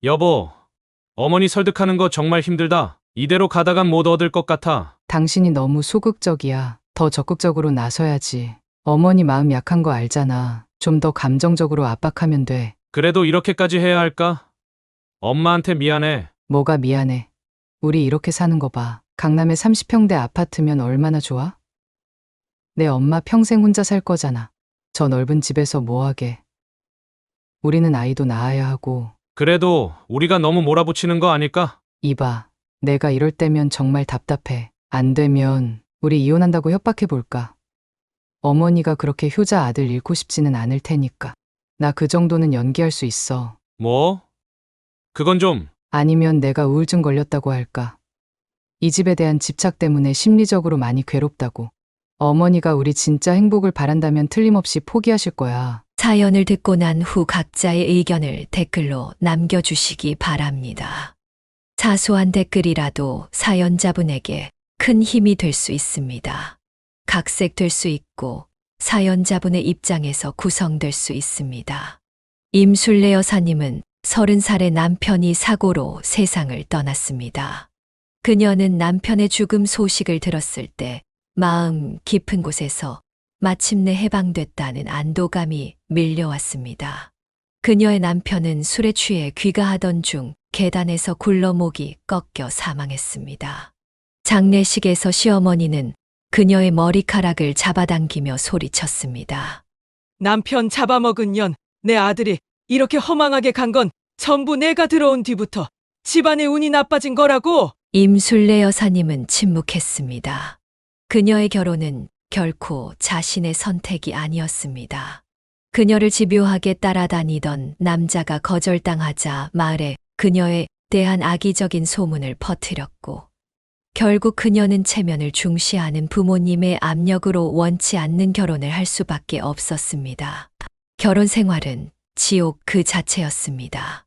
여보, 어머니 설득하는 거 정말 힘들다. 이대로 가다간 못 얻을 것 같아. 당신이 너무 소극적이야. 더 적극적으로 나서야지. 어머니 마음 약한 거 알잖아. 좀 더 감정적으로 압박하면 돼. 그래도 이렇게까지 해야 할까? 엄마한테 미안해. 뭐가 미안해. 우리 이렇게 사는 거 봐. 강남에 30평대 아파트면 얼마나 좋아? 내 엄마 평생 혼자 살 거잖아. 저 넓은 집에서 뭐 하게. 우리는 아이도 낳아야 하고. 그래도 우리가 너무 몰아붙이는 거 아닐까? 이봐. 내가 이럴 때면 정말 답답해. 안 되면 우리 이혼한다고 협박해 볼까? 어머니가 그렇게 효자 아들 잃고 싶지는 않을 테니까. 나 그 정도는 연기할 수 있어. 뭐? 그건 좀. 아니면 내가 우울증 걸렸다고 할까? 이 집에 대한 집착 때문에 심리적으로 많이 괴롭다고. 어머니가 우리 진짜 행복을 바란다면 틀림없이 포기하실 거야. 사연을 듣고 난 후 각자의 의견을 댓글로 남겨주시기 바랍니다. 사소한 댓글이라도 사연자분에게 큰 힘이 될 수 있습니다. 각색될 수 있고 사연자분의 입장에서 구성될 수 있습니다. 임술래 여사님은 30살의 남편이 사고로 세상을 떠났습니다. 그녀는 남편의 죽음 소식을 들었을 때 마음 깊은 곳에서 마침내 해방됐다는 안도감이 밀려왔습니다. 그녀의 남편은 술에 취해 귀가하던 중 계단에서 굴러 목이 꺾여 사망했습니다. 장례식에서 시어머니는 그녀의 머리카락을 잡아당기며 소리쳤습니다. 남편 잡아먹은 년, 내 아들이 이렇게 허망하게 간 건 전부 내가 들어온 뒤부터 집안의 운이 나빠진 거라고. 임술래 여사님은 침묵했습니다. 그녀의 결혼은 결코 자신의 선택이 아니었습니다. 그녀를 집요하게 따라다니던 남자가 거절당하자 마을에 그녀에 대한 악의적인 소문을 퍼뜨렸고 결국 그녀는 체면을 중시하는 부모님의 압력으로 원치 않는 결혼을 할 수밖에 없었습니다. 결혼 생활은 지옥 그 자체였습니다.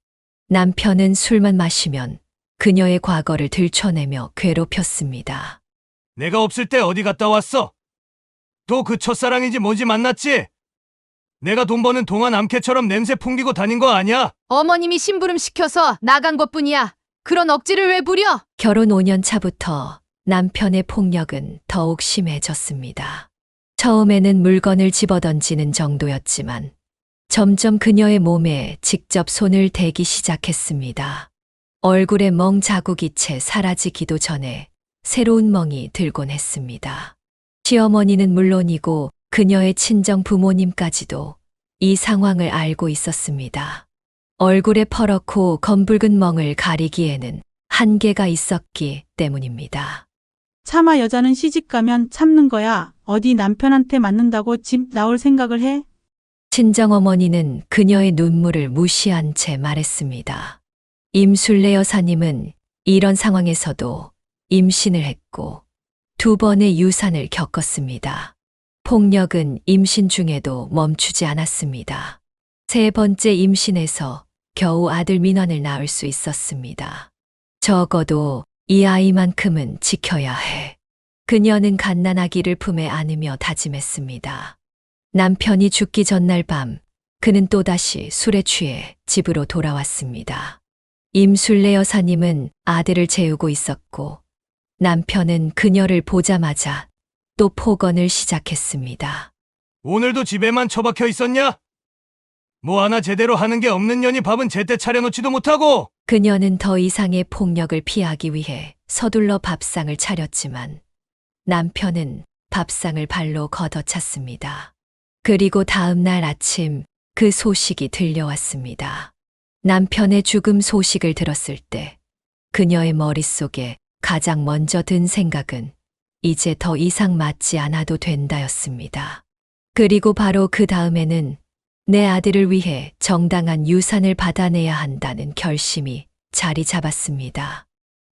남편은 술만 마시면 그녀의 과거를 들춰내며 괴롭혔습니다. 내가 없을 때 어디 갔다 왔어? 또 그 첫사랑인지 뭔지 만났지? 내가 돈 버는 동안 암캐처럼 냄새 풍기고 다닌 거 아니야? 어머님이 심부름 시켜서 나간 것뿐이야. 그런 억지를 왜 부려? 결혼 5년 차부터 남편의 폭력은 더욱 심해졌습니다. 처음에는 물건을 집어던지는 정도였지만 점점 그녀의 몸에 직접 손을 대기 시작했습니다. 얼굴에 멍 자국이 채 사라지기도 전에 새로운 멍이 들곤 했습니다. 시어머니는 물론이고 그녀의 친정 부모님까지도 이 상황을 알고 있었습니다. 얼굴에 퍼렇고 검붉은 멍을 가리기에는 한계가 있었기 때문입니다. 차마 여자는 시집 가면 참는 거야. 어디 남편한테 맞는다고 집 나올 생각을 해? 친정어머니는 그녀의 눈물을 무시한 채 말했습니다. 임술래 여사님은 이런 상황에서도 임신을 했고 2번의 유산을 겪었습니다. 폭력은 임신 중에도 멈추지 않았습니다. 3번째 임신에서 겨우 아들 민환을 낳을 수 있었습니다. 적어도 이 아이만큼은 지켜야 해. 그녀는 갓난아기를 품에 안으며 다짐했습니다. 남편이 죽기 전날 밤 그는 또다시 술에 취해 집으로 돌아왔습니다. 임술래 여사님은 아들을 재우고 있었고 남편은 그녀를 보자마자 또 폭언을 시작했습니다. 오늘도 집에만 처박혀 있었냐? 뭐 하나 제대로 하는 게 없는 년이 밥은 제때 차려놓지도 못하고! 그녀는 더 이상의 폭력을 피하기 위해 서둘러 밥상을 차렸지만 남편은 밥상을 발로 걷어찼습니다. 그리고 다음 날 아침 그 소식이 들려왔습니다. 남편의 죽음 소식을 들었을 때 그녀의 머릿속에 가장 먼저 든 생각은 이제 더 이상 맞지 않아도 된다였습니다. 그리고 바로 그 다음에는 내 아들을 위해 정당한 유산을 받아내야 한다는 결심이 자리 잡았습니다.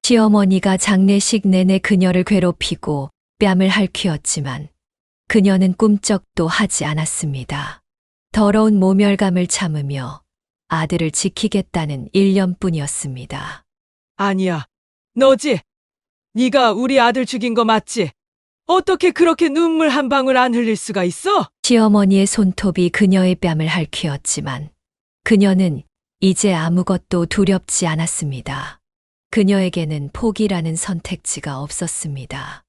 시어머니가 장례식 내내 그녀를 괴롭히고 뺨을 핥히었지만 그녀는 꿈쩍도 하지 않았습니다. 더러운 모멸감을 참으며 아들을 지키겠다는 일념뿐이었습니다. 아니야, 너지? 네가 우리 아들 죽인 거 맞지? 어떻게 그렇게 눈물 한 방울 안 흘릴 수가 있어? 시어머니의 손톱이 그녀의 뺨을 핥히었지만 그녀는 이제 아무것도 두렵지 않았습니다. 그녀에게는 포기라는 선택지가 없었습니다.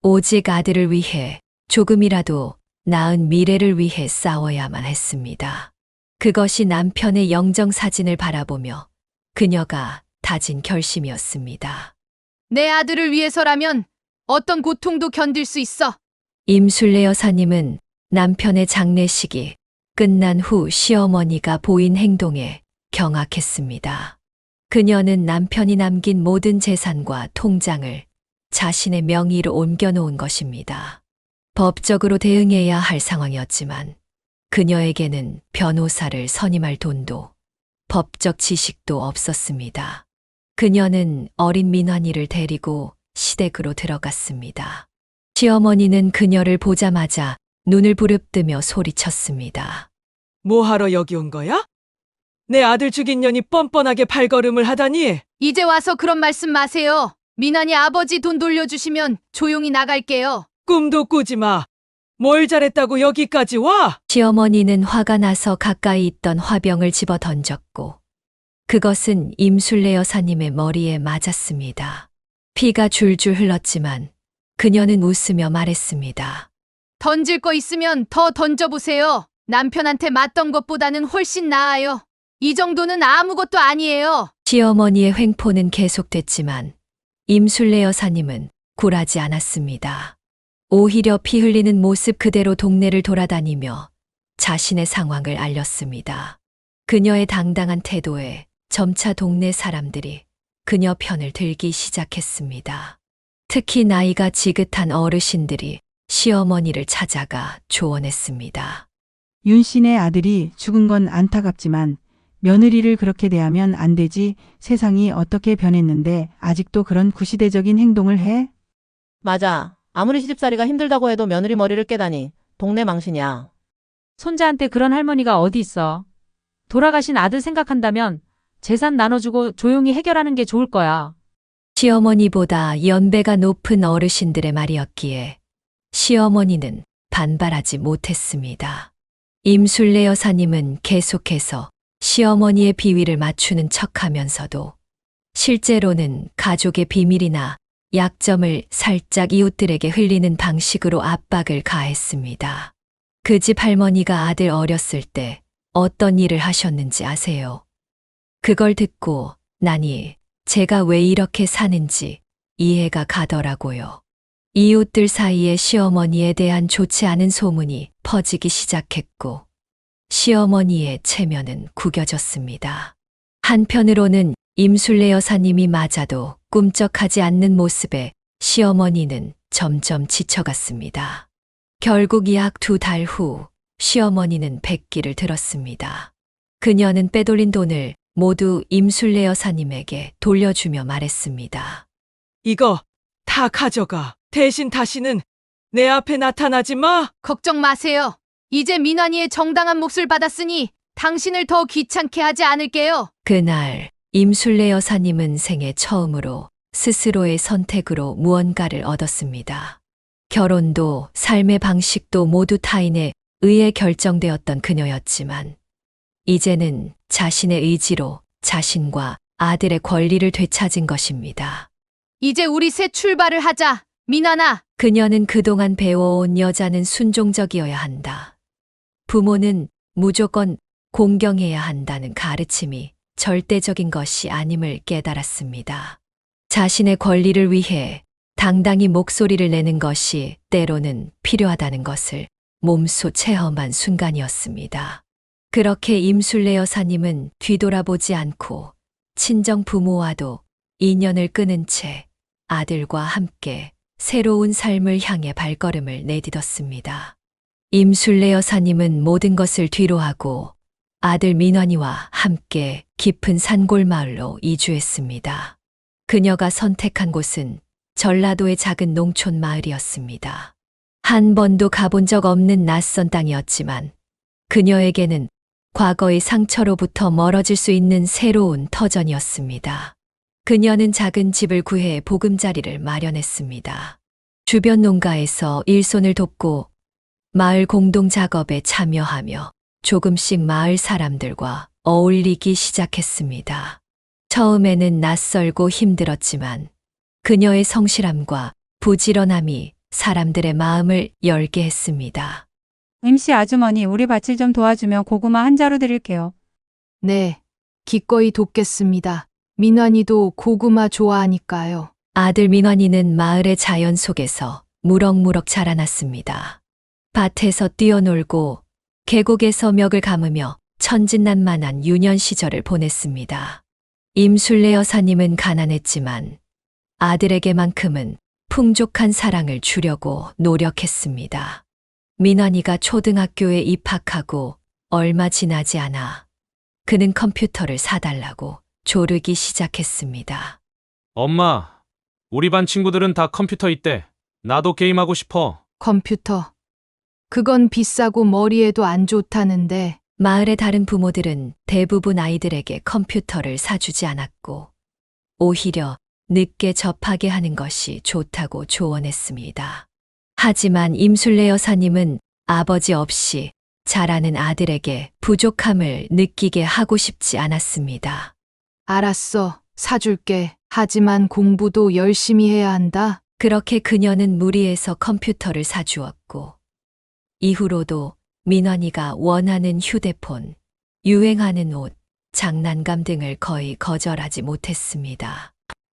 오직 아들을 위해 조금이라도 나은 미래를 위해 싸워야만 했습니다. 그것이 남편의 영정사진을 바라보며 그녀가 다진 결심이었습니다. 내 아들을 위해서라면 어떤 고통도 견딜 수 있어. 임술래 여사님은 남편의 장례식이 끝난 후 시어머니가 보인 행동에 경악했습니다. 그녀는 남편이 남긴 모든 재산과 통장을 자신의 명의로 옮겨놓은 것입니다. 법적으로 대응해야 할 상황이었지만 그녀에게는 변호사를 선임할 돈도 법적 지식도 없었습니다. 그녀는 어린 민환이를 데리고 시댁으로 들어갔습니다. 시어머니는 그녀를 보자마자 눈을 부릅뜨며 소리쳤습니다. 뭐하러 여기 온 거야? 내 아들 죽인 년이 뻔뻔하게 발걸음을 하다니. 이제 와서 그런 말씀 마세요. 민환이 아버지 돈 돌려주시면 조용히 나갈게요. 꿈도 꾸지 마. 뭘 잘했다고 여기까지 와? 시어머니는 화가 나서 가까이 있던 화병을 집어 던졌고 그것은 임술래 여사님의 머리에 맞았습니다. 피가 줄줄 흘렀지만 그녀는 웃으며 말했습니다. 던질 거 있으면 더 던져보세요. 남편한테 맞던 것보다는 훨씬 나아요. 이 정도는 아무것도 아니에요. 시어머니의 횡포는 계속됐지만 임술래 여사님은 굴하지 않았습니다. 오히려 피 흘리는 모습 그대로 동네를 돌아다니며 자신의 상황을 알렸습니다. 그녀의 당당한 태도에 점차 동네 사람들이 그녀 편을 들기 시작했습니다. 특히 나이가 지긋한 어르신들이 시어머니를 찾아가 조언했습니다. 윤 씨네 아들이 죽은 건 안타깝지만 며느리를 그렇게 대하면 안 되지. 세상이 어떻게 변했는데 아직도 그런 구시대적인 행동을 해? 맞아. 아무리 시집살이가 힘들다고 해도 며느리 머리를 깨다니 동네 망신이야. 손자한테 그런 할머니가 어디 있어. 돌아가신 아들 생각한다면 재산 나눠주고 조용히 해결하는 게 좋을 거야. 시어머니보다 연배가 높은 어르신들의 말이었기에 시어머니는 반발하지 못했습니다. 임술래 여사님은 계속해서 시어머니의 비위를 맞추는 척하면서도 실제로는 가족의 비밀이나 약점을 살짝 이웃들에게 흘리는 방식으로 압박을 가했습니다. 그 집 할머니가 아들 어렸을 때 어떤 일을 하셨는지 아세요? 그걸 듣고 나니 제가 왜 이렇게 사는지 이해가 가더라고요. 이웃들 사이에 시어머니에 대한 좋지 않은 소문이 퍼지기 시작했고 시어머니의 체면은 구겨졌습니다. 한편으로는 임술래 여사님이 맞아도 꿈쩍하지 않는 모습에 시어머니는 점점 지쳐갔습니다. 결국 약 2달 후 시어머니는 백기를 들었습니다. 그녀는 빼돌린 돈을 모두 임술래 여사님에게 돌려주며 말했습니다. 이거 다 가져가. 대신 다시는 내 앞에 나타나지 마. 걱정 마세요. 이제 민환이의 정당한 몫을 받았으니 당신을 더 귀찮게 하지 않을게요. 그날 임술래 여사님은 생애 처음으로 스스로의 선택으로 무언가를 얻었습니다. 결혼도 삶의 방식도 모두 타인에 의해 결정되었던 그녀였지만 이제는 자신의 의지로 자신과 아들의 권리를 되찾은 것입니다. 이제 우리 새 출발을 하자. 민환아. 그녀는 그동안 배워온 여자는 순종적이어야 한다. 부모는 무조건 공경해야 한다는 가르침이 절대적인 것이 아님을 깨달았습니다. 자신의 권리를 위해 당당히 목소리를 내는 것이 때로는 필요하다는 것을 몸소 체험한 순간이었습니다. 그렇게 임술래 여사님은 뒤돌아보지 않고 친정 부모와도 인연을 끊은 채 아들과 함께 새로운 삶을 향해 발걸음을 내딛었습니다. 임술래 여사님은 모든 것을 뒤로하고 아들 민환이와 함께 깊은 산골 마을로 이주했습니다. 그녀가 선택한 곳은 전라도의 작은 농촌 마을이었습니다. 한 번도 가본 적 없는 낯선 땅이었지만 그녀에게는 과거의 상처로부터 멀어질 수 있는 새로운 터전이었습니다. 그녀는 작은 집을 구해 보금자리를 마련했습니다. 주변 농가에서 일손을 돕고 마을 공동 작업에 참여하며 조금씩 마을 사람들과 어울리기 시작했습니다. 처음에는 낯설고 힘들었지만 그녀의 성실함과 부지런함이 사람들의 마음을 열게 했습니다. MC 아주머니, 우리 밭일 좀 도와주면 고구마 한 자루 드릴게요. 네, 기꺼이 돕겠습니다. 민환이도 고구마 좋아하니까요. 아들 민환이는 마을의 자연 속에서 무럭무럭 자라났습니다. 밭에서 뛰어놀고 계곡에서 멱을 감으며 천진난만한 유년 시절을 보냈습니다. 임술래 여사님은 가난했지만 아들에게만큼은 풍족한 사랑을 주려고 노력했습니다. 민환이가 초등학교에 입학하고 얼마 지나지 않아 그는 컴퓨터를 사달라고 조르기 시작했습니다. 엄마, 우리 반 친구들은 다 컴퓨터 있대. 나도 게임하고 싶어. 컴퓨터. 그건 비싸고 머리에도 안 좋다는데. 마을의 다른 부모들은 대부분 아이들에게 컴퓨터를 사주지 않았고 오히려 늦게 접하게 하는 것이 좋다고 조언했습니다. 하지만 임술래 여사님은 아버지 없이 자라는 아들에게 부족함을 느끼게 하고 싶지 않았습니다. 알았어, 사줄게. 하지만 공부도 열심히 해야 한다. 그렇게 그녀는 무리해서 컴퓨터를 사주었고 이후로도 민환이가 원하는 휴대폰, 유행하는 옷, 장난감 등을 거의 거절하지 못했습니다.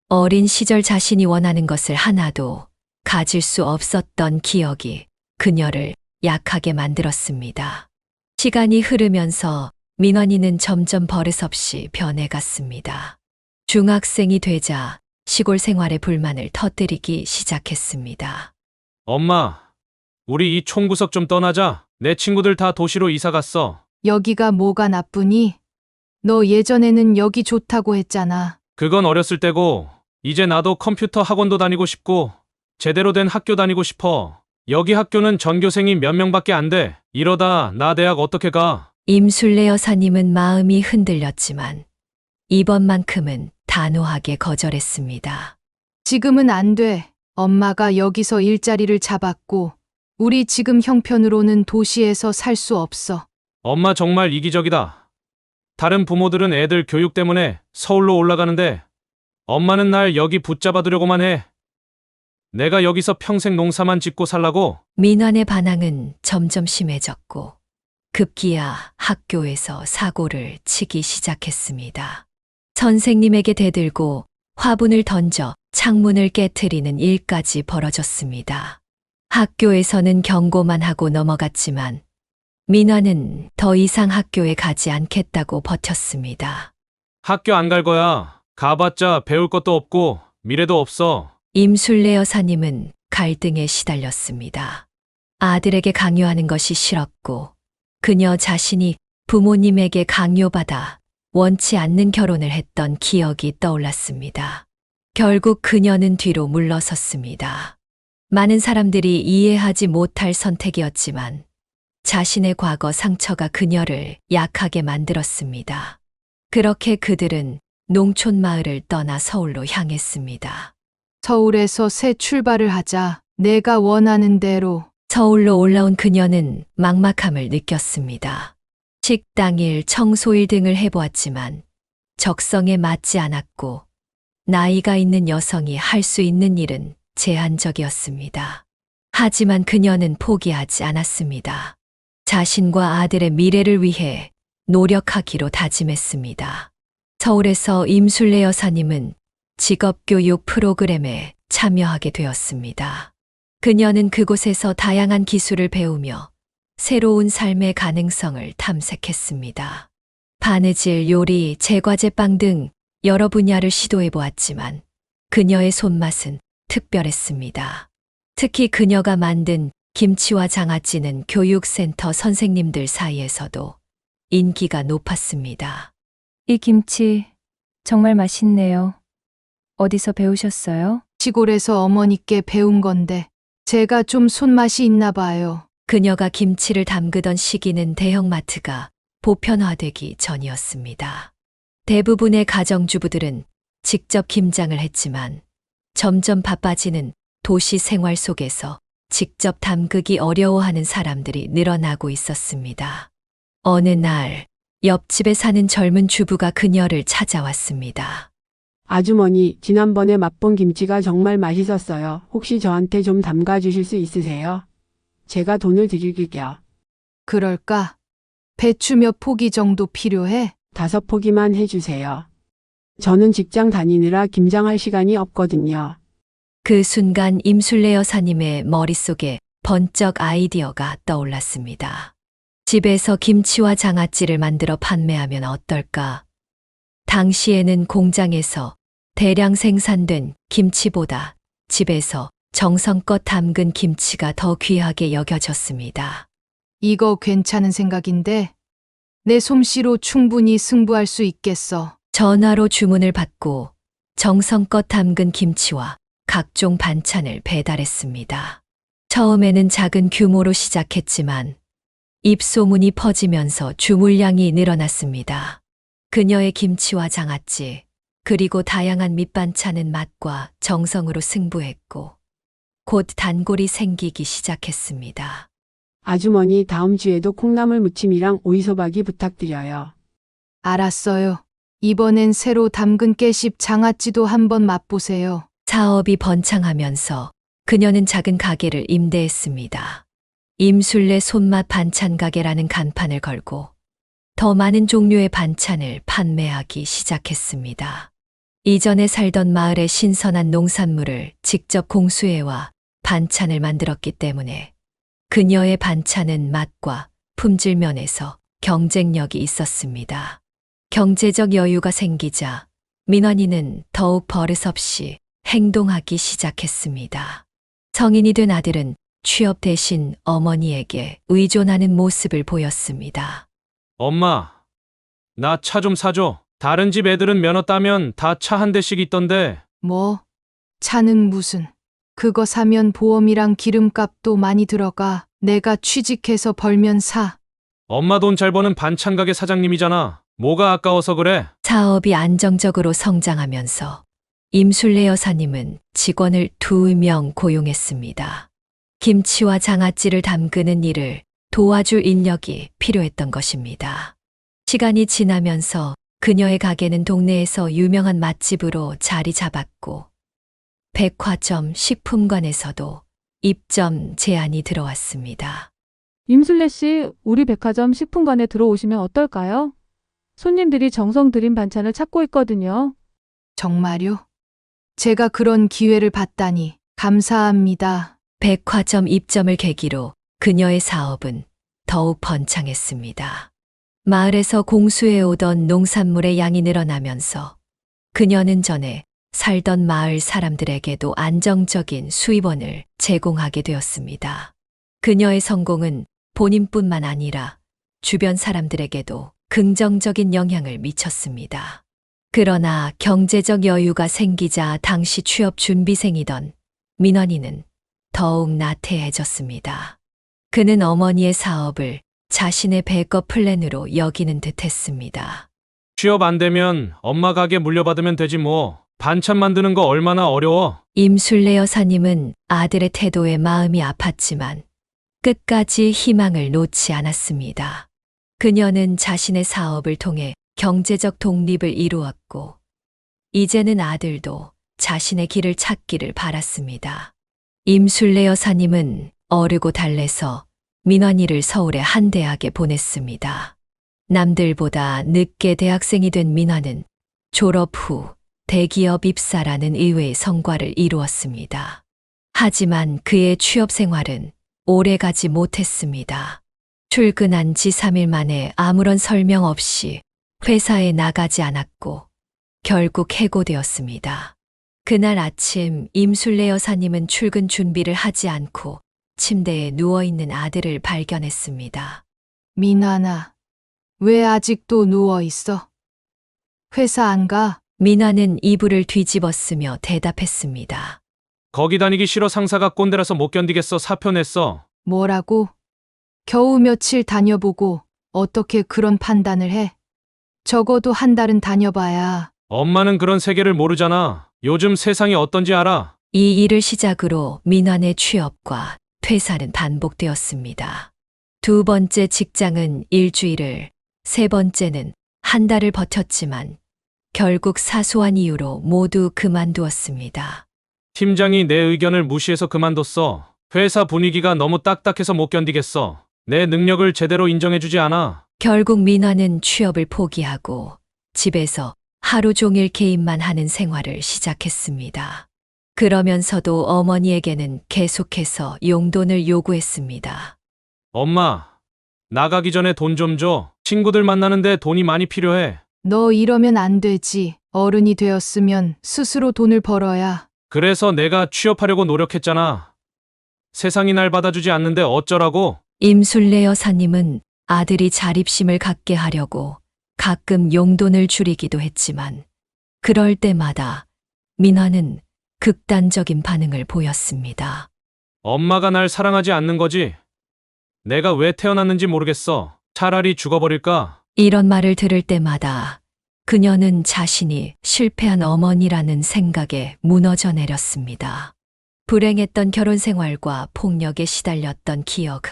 어린 시절 자신이 원하는 것을 하나도 가질 수 없었던 기억이 그녀를 약하게 만들었습니다. 시간이 흐르면서 민환이는 점점 버릇없이 변해갔습니다. 중학생이 되자 시골 생활의 불만을 터뜨리기 시작했습니다. 엄마, 우리 이 총구석 좀 떠나자. 내 친구들 다 도시로 이사 갔어. 여기가 뭐가 나쁘니? 너 예전에는 여기 좋다고 했잖아. 그건 어렸을 때고, 이제 나도 컴퓨터 학원도 다니고 싶고, 제대로 된 학교 다니고 싶어. 여기 학교는 전교생이 몇 명밖에 안 돼. 이러다 나 대학 어떻게 가? 임술래 여사님은 마음이 흔들렸지만 이번만큼은 단호하게 거절했습니다. 지금은 안 돼. 엄마가 여기서 일자리를 잡았고, 우리 지금 형편으로는 도시에서 살 수 없어. 엄마 정말 이기적이다. 다른 부모들은 애들 교육 때문에 서울로 올라가는데, 엄마는 날 여기 붙잡아두려고만 해. 내가 여기서 평생 농사만 짓고 살라고? 민환의 반항은 점점 심해졌고 급기야 학교에서 사고를 치기 시작했습니다. 선생님에게 대들고 화분을 던져 창문을 깨트리는 일까지 벌어졌습니다. 학교에서는 경고만 하고 넘어갔지만 민환은 더 이상 학교에 가지 않겠다고 버텼습니다. 학교 안 갈 거야. 가봤자 배울 것도 없고 미래도 없어. 임술래 여사님은 갈등에 시달렸습니다. 아들에게 강요하는 것이 싫었고 그녀 자신이 부모님에게 강요받아 원치 않는 결혼을 했던 기억이 떠올랐습니다. 결국 그녀는 뒤로 물러섰습니다. 많은 사람들이 이해하지 못할 선택이었지만 자신의 과거 상처가 그녀를 약하게 만들었습니다. 그렇게 그들은 농촌 마을을 떠나 서울로 향했습니다. 서울에서 새 출발을 하자. 내가 원하는 대로. 서울로 올라온 그녀는 막막함을 느꼈습니다. 식당일, 청소일 등을 해보았지만 적성에 맞지 않았고 나이가 있는 여성이 할 수 있는 일은 제한적이었습니다. 하지만 그녀는 포기하지 않았습니다. 자신과 아들의 미래를 위해 노력하기로 다짐했습니다. 서울에서 임술래 여사님은 직업교육 프로그램에 참여하게 되었습니다. 그녀는 그곳에서 다양한 기술을 배우며 새로운 삶의 가능성을 탐색했습니다. 바느질, 요리, 제과제빵 등 여러 분야를 시도해 보았지만 그녀의 손맛은 특별했습니다. 특히 그녀가 만든 김치와 장아찌는 교육센터 선생님들 사이에서도 인기가 높았습니다. 이 김치 정말 맛있네요. 어디서 배우셨어요? 시골에서 어머니께 배운 건데 제가 좀 손맛이 있나 봐요. 그녀가 김치를 담그던 시기는 대형마트가 보편화되기 전이었습니다. 대부분의 가정주부들은 직접 김장을 했지만 점점 바빠지는 도시 생활 속에서 직접 담그기 어려워하는 사람들이 늘어나고 있었습니다. 어느 날 옆집에 사는 젊은 주부가 그녀를 찾아왔습니다. 아주머니, 지난번에 맛본 김치가 정말 맛있었어요. 혹시 저한테 좀 담가 주실 수 있으세요? 제가 돈을 드릴게요. 그럴까? 배추 몇 포기 정도 필요해? 5포기만 해주세요. 저는 직장 다니느라 김장할 시간이 없거든요. 그 순간 임술래 여사님의 머릿속에 번쩍 아이디어가 떠올랐습니다. 집에서 김치와 장아찌를 만들어 판매하면 어떨까? 당시에는 공장에서 대량 생산된 김치보다 집에서 정성껏 담근 김치가 더 귀하게 여겨졌습니다. 이거 괜찮은 생각인데 내 솜씨로 충분히 승부할 수 있겠어. 전화로 주문을 받고 정성껏 담근 김치와 각종 반찬을 배달했습니다. 처음에는 작은 규모로 시작했지만 입소문이 퍼지면서 주물량이 늘어났습니다. 그녀의 김치와 장아찌, 그리고 다양한 밑반찬은 맛과 정성으로 승부했고 곧 단골이 생기기 시작했습니다. 아주머니, 다음 주에도 콩나물 무침이랑 오이소박이 부탁드려요. 알았어요. 이번엔 새로 담근 깨씹 장아찌도 한번 맛보세요. 사업이 번창하면서 그녀는 작은 가게를 임대했습니다. 임술래 손맛 반찬 가게라는 간판을 걸고 더 많은 종류의 반찬을 판매하기 시작했습니다. 이전에 살던 마을의 신선한 농산물을 직접 공수해와 반찬을 만들었기 때문에 그녀의 반찬은 맛과 품질 면에서 경쟁력이 있었습니다. 경제적 여유가 생기자 민원이는 더욱 버릇없이 행동하기 시작했습니다. 성인이 된 아들은 취업 대신 어머니에게 의존하는 모습을 보였습니다. 엄마, 나 차 좀 사줘. 다른 집 애들은 면허 따면 다 차 한 대씩 있던데. 뭐? 차는 무슨? 그거 사면 보험이랑 기름값도 많이 들어가. 내가 취직해서 벌면 사. 엄마 돈 잘 버는 반찬 가게 사장님이잖아. 뭐가 아까워서 그래? 사업이 안정적으로 성장하면서 임술래 여사님은 직원을 2명 고용했습니다. 김치와 장아찌를 담그는 일을 도와줄 인력이 필요했던 것입니다. 시간이 지나면서 그녀의 가게는 동네에서 유명한 맛집으로 자리 잡았고 백화점, 식품관에서도 입점 제안이 들어왔습니다. 임술래 씨, 우리 백화점 식품관에 들어오시면 어떨까요? 손님들이 정성 들인 반찬을 찾고 있거든요. 정말요? 제가 그런 기회를 받다니 감사합니다. 백화점 입점을 계기로 그녀의 사업은 더욱 번창했습니다. 마을에서 공수해 오던 농산물의 양이 늘어나면서 그녀는 전에 살던 마을 사람들에게도 안정적인 수입원을 제공하게 되었습니다. 그녀의 성공은 본인뿐만 아니라 주변 사람들에게도 긍정적인 영향을 미쳤습니다. 그러나 경제적 여유가 생기자 당시 취업 준비생이던 민원이는 더욱 나태해졌습니다. 그는 어머니의 사업을 자신의 백업 플랜으로 여기는 듯 했습니다. 취업 안 되면 엄마 가게 물려받으면 되지 뭐. 반찬 만드는 거 얼마나 어려워. 임술래 여사님은 아들의 태도에 마음이 아팠지만 끝까지 희망을 놓지 않았습니다. 그녀는 자신의 사업을 통해 경제적 독립을 이루었고 이제는 아들도 자신의 길을 찾기를 바랐습니다. 임술래 여사님은 어르고 달래서 민원이를 서울의 한 대학에 보냈습니다. 남들보다 늦게 대학생이 된 민원은 졸업 후 대기업 입사라는 의외의 성과를 이루었습니다. 하지만 그의 취업 생활은 오래가지 못했습니다. 출근한 지 3일 만에 아무런 설명 없이 회사에 나가지 않았고 결국 해고되었습니다. 그날 아침 임술래 여사님은 출근 준비를 하지 않고 침대에 누워있는 아들을 발견했습니다. 민환아, 왜 아직도 누워있어? 회사 안 가? 민화는 이불을 뒤집었으며 대답했습니다. 거기 다니기 싫어. 상사가 꼰대라서 못 견디겠어. 사표 냈어. 뭐라고? 겨우 며칠 다녀보고 어떻게 그런 판단을 해? 적어도 한 달은 다녀봐야. 엄마는 그런 세계를 모르잖아. 요즘 세상이 어떤지 알아? 이 일을 시작으로 민환의 취업과 퇴사는 반복되었습니다. 두 번째 직장은 일주일을 세 번째는 한 달을 버텼지만 결국 사소한 이유로 모두 그만두었습니다. 팀장이 내 의견을 무시해서 그만뒀어. 회사 분위기가 너무 딱딱해서 못 견디겠어. 내 능력을 제대로 인정해주지 않아. 결국 민화는 취업을 포기하고 집에서 하루 종일 게임만 하는 생활을 시작했습니다. 그러면서도 어머니에게는 계속해서 용돈을 요구했습니다. 엄마, 나가기 전에 돈 좀 줘. 친구들 만나는데 돈이 많이 필요해. 너 이러면 안 되지. 어른이 되었으면 스스로 돈을 벌어야. 그래서 내가 취업하려고 노력했잖아. 세상이 날 받아주지 않는데 어쩌라고? 임술래 여사님은 아들이 자립심을 갖게 하려고 가끔 용돈을 줄이기도 했지만 그럴 때마다 민화는 극단적인 반응을 보였습니다. 엄마가 날 사랑하지 않는 거지? 내가 왜 태어났는지 모르겠어. 차라리 죽어버릴까? 이런 말을 들을 때마다 그녀는 자신이 실패한 어머니라는 생각에 무너져 내렸습니다. 불행했던 결혼 생활과 폭력에 시달렸던 기억,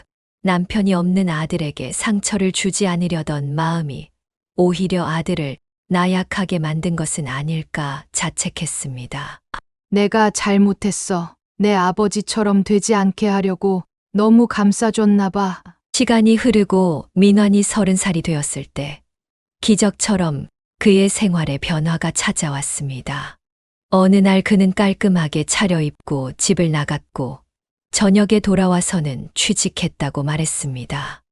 남편이 없는 아들에게 상처를 주지 않으려던 마음이 오히려 아들을 나약하게 만든 것은 아닐까 자책했습니다. 내가 잘못했어. 내 아버지처럼 되지 않게 하려고 너무 감싸줬나 봐. 시간이 흐르고 민환이 30살이 되었을 때 기적처럼 그의 생활에 변화가 찾아왔습니다. 어느 날 그는 깔끔하게 차려입고 집을 나갔고 저녁에 돌아와서는 취직했다고 말했습니다.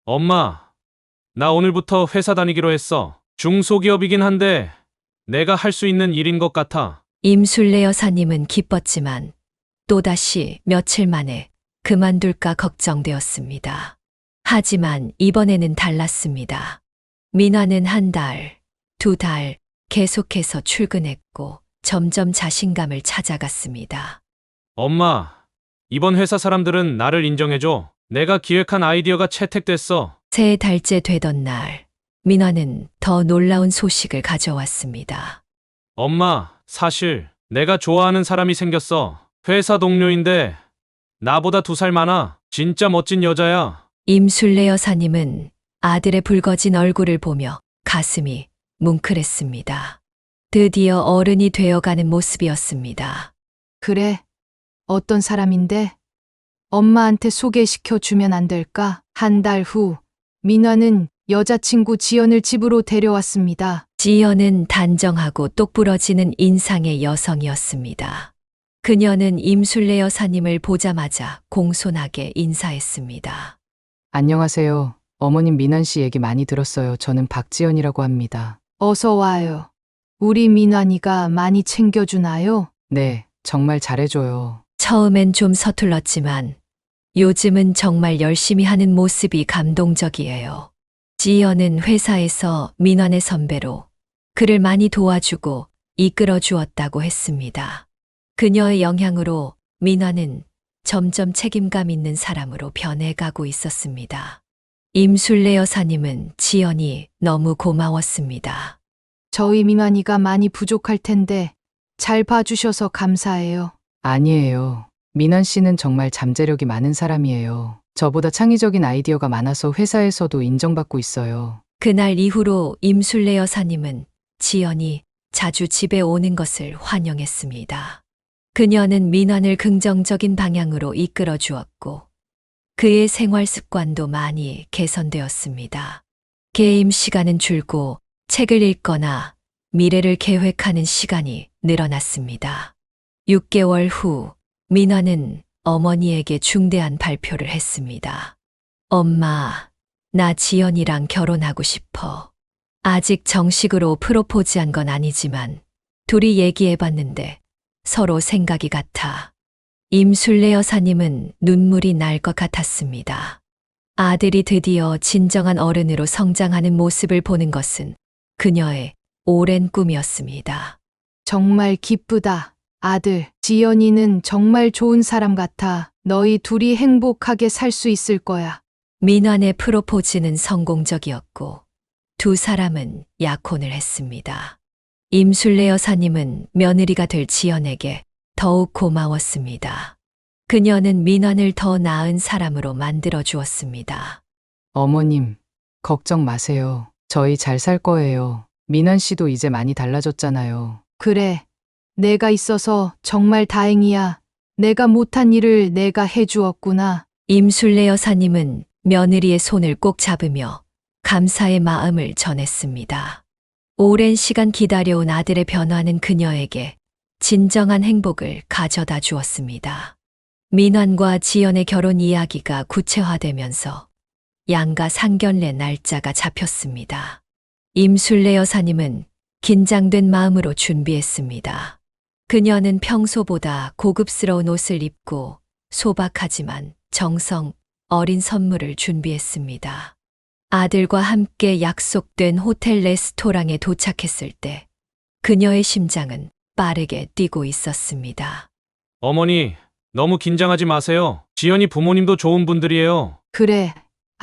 엄마, 나 오늘부터 회사 다니기로 했어. 중소기업이긴 한데 내가 할 수 있는 일인 것 같아. 임술래 여사님은 기뻤지만 또다시 며칠 만에 그만둘까 걱정되었습니다. 하지만 이번에는 달랐습니다. 민화는 한 달, 두 달 계속해서 출근했고 점점 자신감을 찾아갔습니다. 엄마, 이번 회사 사람들은 나를 인정해줘. 내가 기획한 아이디어가 채택됐어. 세 달째 되던 날, 민화는 더 놀라운 소식을 가져왔습니다. 엄마, 사실 내가 좋아하는 사람이 생겼어. 회사 동료인데 나보다 2살 많아. 진짜 멋진 여자야. 임술래 여사님은 아들의 붉어진 얼굴을 보며 가슴이 뭉클했습니다. 드디어 어른이 되어가는 모습이었습니다. 그래. 어떤 사람인데? 엄마한테 소개시켜 주면 안 될까? 한 달 후, 민화는 여자친구 지연을 집으로 데려왔습니다. 지연은 단정하고 똑부러지는 인상의 여성이었습니다. 그녀는 임술래 여사님을 보자마자 공손하게 인사했습니다. 안녕하세요. 어머님 민환 씨 얘기 많이 들었어요. 저는 박지연이라고 합니다. 어서 와요. 우리 민환이가 많이 챙겨주나요? 네, 정말 잘해줘요. 처음엔 좀 서툴렀지만 요즘은 정말 열심히 하는 모습이 감동적이에요. 지연은 회사에서 민환의 선배로 그를 많이 도와주고 이끌어 주었다고 했습니다. 그녀의 영향으로 민환은 점점 책임감 있는 사람으로 변해가고 있었습니다. 임술래 여사님은 지연이 너무 고마웠습니다. 저희 민환이가 많이 부족할 텐데 잘 봐주셔서 감사해요. 아니에요. 민환 씨는 정말 잠재력이 많은 사람이에요. 저보다 창의적인 아이디어가 많아서 회사에서도 인정받고 있어요. 그날 이후로 임술래 여사님은 지연이 자주 집에 오는 것을 환영했습니다. 그녀는 민환을 긍정적인 방향으로 이끌어 주었고 그의 생활 습관도 많이 개선되었습니다. 게임 시간은 줄고 책을 읽거나 미래를 계획하는 시간이 늘어났습니다. 6개월 후 민환은 어머니에게 중대한 발표를 했습니다. 엄마, 나 지연이랑 결혼하고 싶어. 아직 정식으로 프로포즈한 건 아니지만 둘이 얘기해봤는데 서로 생각이 같아. 임술래 여사님은 눈물이 날 것 같았습니다. 아들이 드디어 진정한 어른으로 성장하는 모습을 보는 것은 그녀의 오랜 꿈이었습니다. 정말 기쁘다. 아들, 지연이는 정말 좋은 사람 같아. 너희 둘이 행복하게 살 수 있을 거야. 민환의 프로포즈는 성공적이었고 두 사람은 약혼을 했습니다. 임술래 여사님은 며느리가 될 지연에게 더욱 고마웠습니다. 그녀는 민환을 더 나은 사람으로 만들어 주었습니다. 어머님, 걱정 마세요. 저희 잘 살 거예요. 민원 씨도 이제 많이 달라졌잖아요. 그래. 내가 있어서 정말 다행이야. 내가 못한 일을 내가 해주었구나. 임술래 여사님은 며느리의 손을 꼭 잡으며 감사의 마음을 전했습니다. 오랜 시간 기다려온 아들의 변화는 그녀에게 진정한 행복을 가져다 주었습니다. 민환과 지연의 결혼 이야기가 구체화되면서 양가 상견례 날짜가 잡혔습니다. 임술래 여사님은 긴장된 마음으로 준비했습니다. 그녀는 평소보다 고급스러운 옷을 입고 소박하지만 정성 어린 선물을 준비했습니다. 아들과 함께 약속된 호텔 레스토랑에 도착했을 때 그녀의 심장은 빠르게 뛰고 있었습니다. 어머니, 너무 긴장하지 마세요. 지연이 부모님도 좋은 분들이에요. 그래.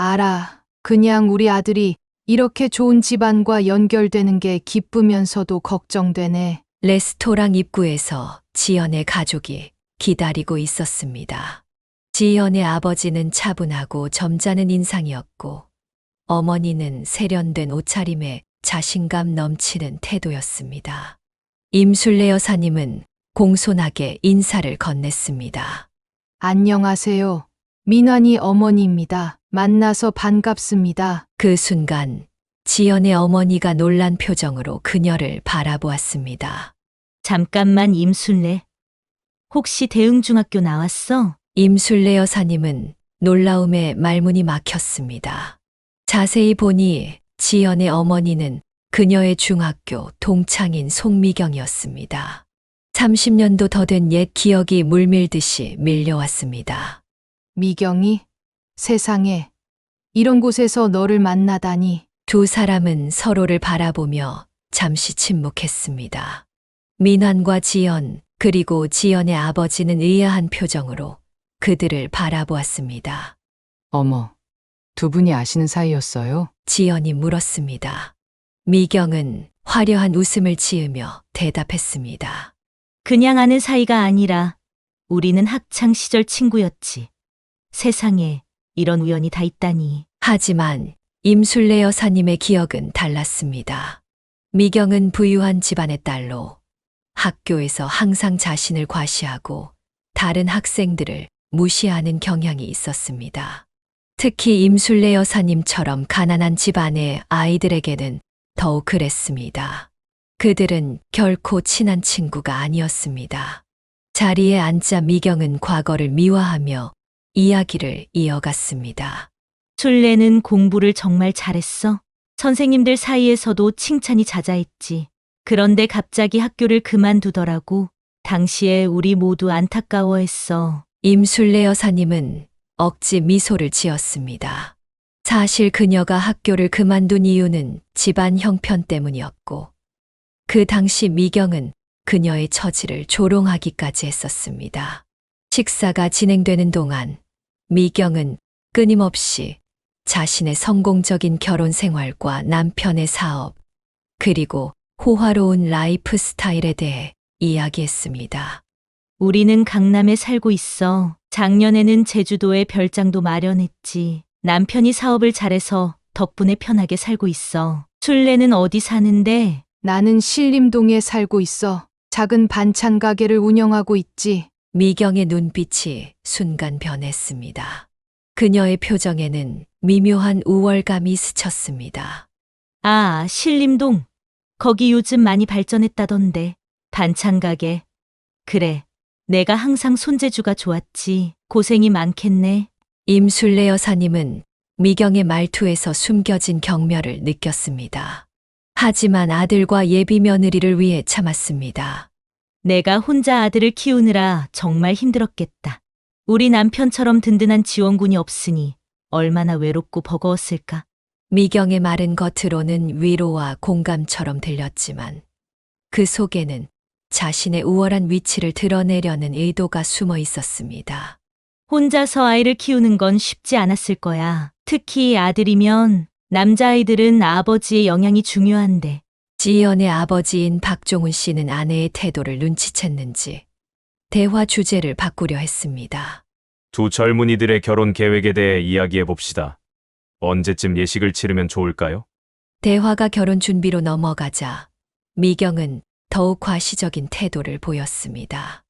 알아. 그냥 우리 아들이 이렇게 좋은 집안과 연결되는 게 기쁘면서도 걱정되네. 레스토랑 입구에서 지연의 가족이 기다리고 있었습니다. 지연의 아버지는 차분하고 점잖은 인상이었고 어머니는 세련된 옷차림에 자신감 넘치는 태도였습니다. 임술래 여사님은 공손하게 인사를 건넸습니다. 안녕하세요. 민환이 어머니입니다. 만나서 반갑습니다. 그 순간 지연의 어머니가 놀란 표정으로 그녀를 바라보았습니다. 잠깐만 임술래. 혹시 대흥중학교 나왔어? 임술래 여사님은 놀라움에 말문이 막혔습니다. 자세히 보니 지연의 어머니는 그녀의 중학교 동창인 송미경이었습니다. 30년도 더 된 옛 기억이 물밀듯이 밀려왔습니다. 미경이? 세상에. 이런 곳에서 너를 만나다니. 두 사람은 서로를 바라보며 잠시 침묵했습니다. 민환과 지연, 그리고 지연의 아버지는 의아한 표정으로 그들을 바라보았습니다. 어머, 두 분이 아시는 사이였어요? 지연이 물었습니다. 미경은 화려한 웃음을 지으며 대답했습니다. 그냥 아는 사이가 아니라 우리는 학창 시절 친구였지. 세상에 이런 우연이 다 있다니. 하지만 임술래 여사님의 기억은 달랐습니다. 미경은 부유한 집안의 딸로 학교에서 항상 자신을 과시하고 다른 학생들을 무시하는 경향이 있었습니다. 특히 임술래 여사님처럼 가난한 집안의 아이들에게는 더욱 그랬습니다. 그들은 결코 친한 친구가 아니었습니다. 자리에 앉자 미경은 과거를 미화하며 이야기를 이어갔습니다. 술래는 공부를 정말 잘했어. 선생님들 사이에서도 칭찬이 자자했지. 그런데 갑자기 학교를 그만두더라고. 당시에 우리 모두 안타까워했어. 임술래 여사님은 억지 미소를 지었습니다. 사실 그녀가 학교를 그만둔 이유는 집안 형편 때문이었고, 그 당시 미경은 그녀의 처지를 조롱하기까지 했었습니다. 식사가 진행되는 동안 미경은 끊임없이 자신의 성공적인 결혼 생활과 남편의 사업, 그리고 호화로운 라이프 스타일에 대해 이야기했습니다. 우리는 강남에 살고 있어. 작년에는 제주도에 별장도 마련했지. 남편이 사업을 잘해서 덕분에 편하게 살고 있어. 술래는 어디 사는데? 나는 신림동에 살고 있어. 작은 반찬 가게를 운영하고 있지. 미경의 눈빛이 순간 변했습니다. 그녀의 표정에는 미묘한 우월감이 스쳤습니다. 아, 신림동. 거기 요즘 많이 발전했다던데. 반찬 가게. 그래. 내가 항상 손재주가 좋았지. 고생이 많겠네. 임술래 여사님은 미경의 말투에서 숨겨진 경멸을 느꼈습니다. 하지만 아들과 예비 며느리를 위해 참았습니다. 내가 혼자 아들을 키우느라 정말 힘들었겠다. 우리 남편처럼 든든한 지원군이 없으니 얼마나 외롭고 버거웠을까. 미경의 말은 겉으로는 위로와 공감처럼 들렸지만 그 속에는 자신의 우월한 위치를 드러내려는 의도가 숨어 있었습니다. 혼자서 아이를 키우는 건 쉽지 않았을 거야. 특히 아들이면 남자아이들은 아버지의 영향이 중요한데. 지연의 아버지인 박종훈 씨는 아내의 태도를 눈치챘는지 대화 주제를 바꾸려 했습니다. 두 젊은이들의 결혼 계획에 대해 이야기해 봅시다. 언제쯤 예식을 치르면 좋을까요? 대화가 결혼 준비로 넘어가자 미경은 더욱 과시적인 태도를 보였습니다.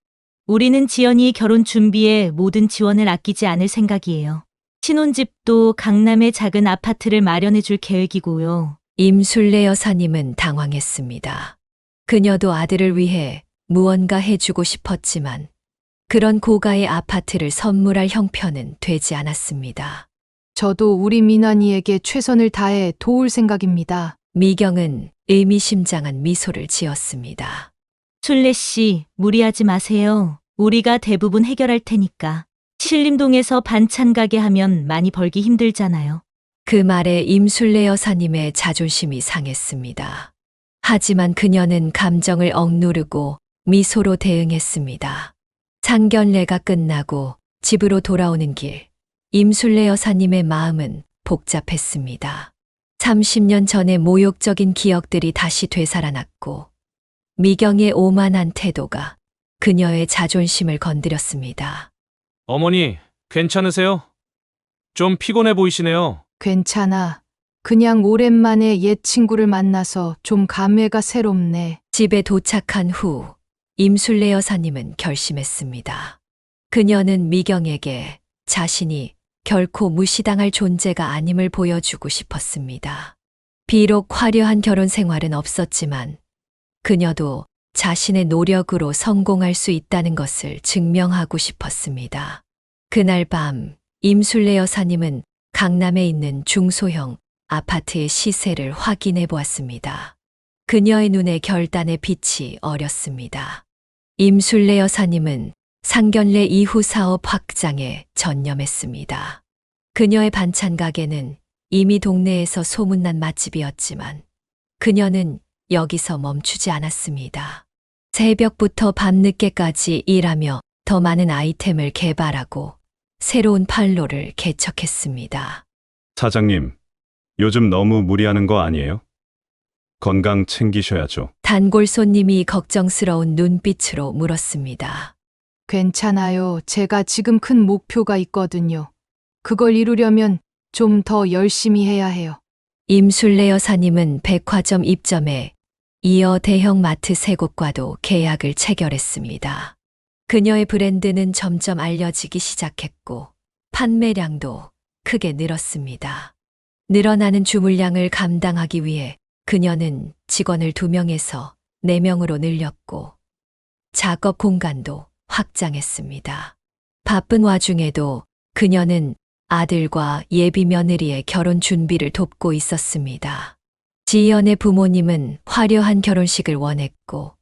우리는 지연이 결혼 준비에 모든 지원을 아끼지 않을 생각이에요. 신혼집도 강남의 작은 아파트를 마련해 줄 계획이고요. 임술래 여사님은 당황했습니다. 그녀도 아들을 위해 무언가 해주고 싶었지만 그런 고가의 아파트를 선물할 형편은 되지 않았습니다. 저도 우리 민환이에게 최선을 다해 도울 생각입니다. 미경은 의미심장한 미소를 지었습니다. 술래 씨, 무리하지 마세요. 우리가 대부분 해결할 테니까. 신림동에서 반찬 가게 하면 많이 벌기 힘들잖아요. 그 말에 임술래 여사님의 자존심이 상했습니다. 하지만 그녀는 감정을 억누르고 미소로 대응했습니다. 상견례가 끝나고 집으로 돌아오는 길, 임술래 여사님의 마음은 복잡했습니다. 30년 전의 모욕적인 기억들이 다시 되살아났고 미경의 오만한 태도가 그녀의 자존심을 건드렸습니다. 어머니, 괜찮으세요? 좀 피곤해 보이시네요. 괜찮아. 그냥 오랜만에 옛 친구를 만나서 좀 감회가 새롭네. 집에 도착한 후 임술래 여사님은 결심했습니다. 그녀는 미경에게 자신이 결코 무시당할 존재가 아님을 보여주고 싶었습니다. 비록 화려한 결혼 생활은 없었지만 그녀도 자신의 노력으로 성공할 수 있다는 것을 증명하고 싶었습니다. 그날 밤 임술래 여사님은 강남에 있는 중소형 아파트의 시세를 확인해 보았습니다. 그녀의 눈에 결단의 빛이 어렸습니다. 임술래 여사님은 상견례 이후 사업 확장에 전념했습니다. 그녀의 반찬 가게는 이미 동네에서 소문난 맛집이었지만 그녀는 여기서 멈추지 않았습니다. 새벽부터 밤늦게까지 일하며 더 많은 아이템을 개발하고 새로운 판로를 개척했습니다. 사장님, 요즘 너무 무리하는 거 아니에요? 건강 챙기셔야죠. 단골 손님이 걱정스러운 눈빛으로 물었습니다. 괜찮아요. 제가 지금 큰 목표가 있거든요. 그걸 이루려면 좀 더 열심히 해야 해요. 임술래 여사님은 백화점 입점에 이어 대형 마트 3곳과도 계약을 체결했습니다. 그녀의 브랜드는 점점 알려지기 시작했고 판매량도 크게 늘었습니다. 늘어나는 주물량을 감당하기 위해 그녀는 직원을 2명에서 4명으로 늘렸고 작업 공간도 확장했습니다. 바쁜 와중에도 그녀는 아들과 예비 며느리의 결혼 준비를 돕고 있었습니다. 지연의 부모님은 화려한 결혼식을 원했고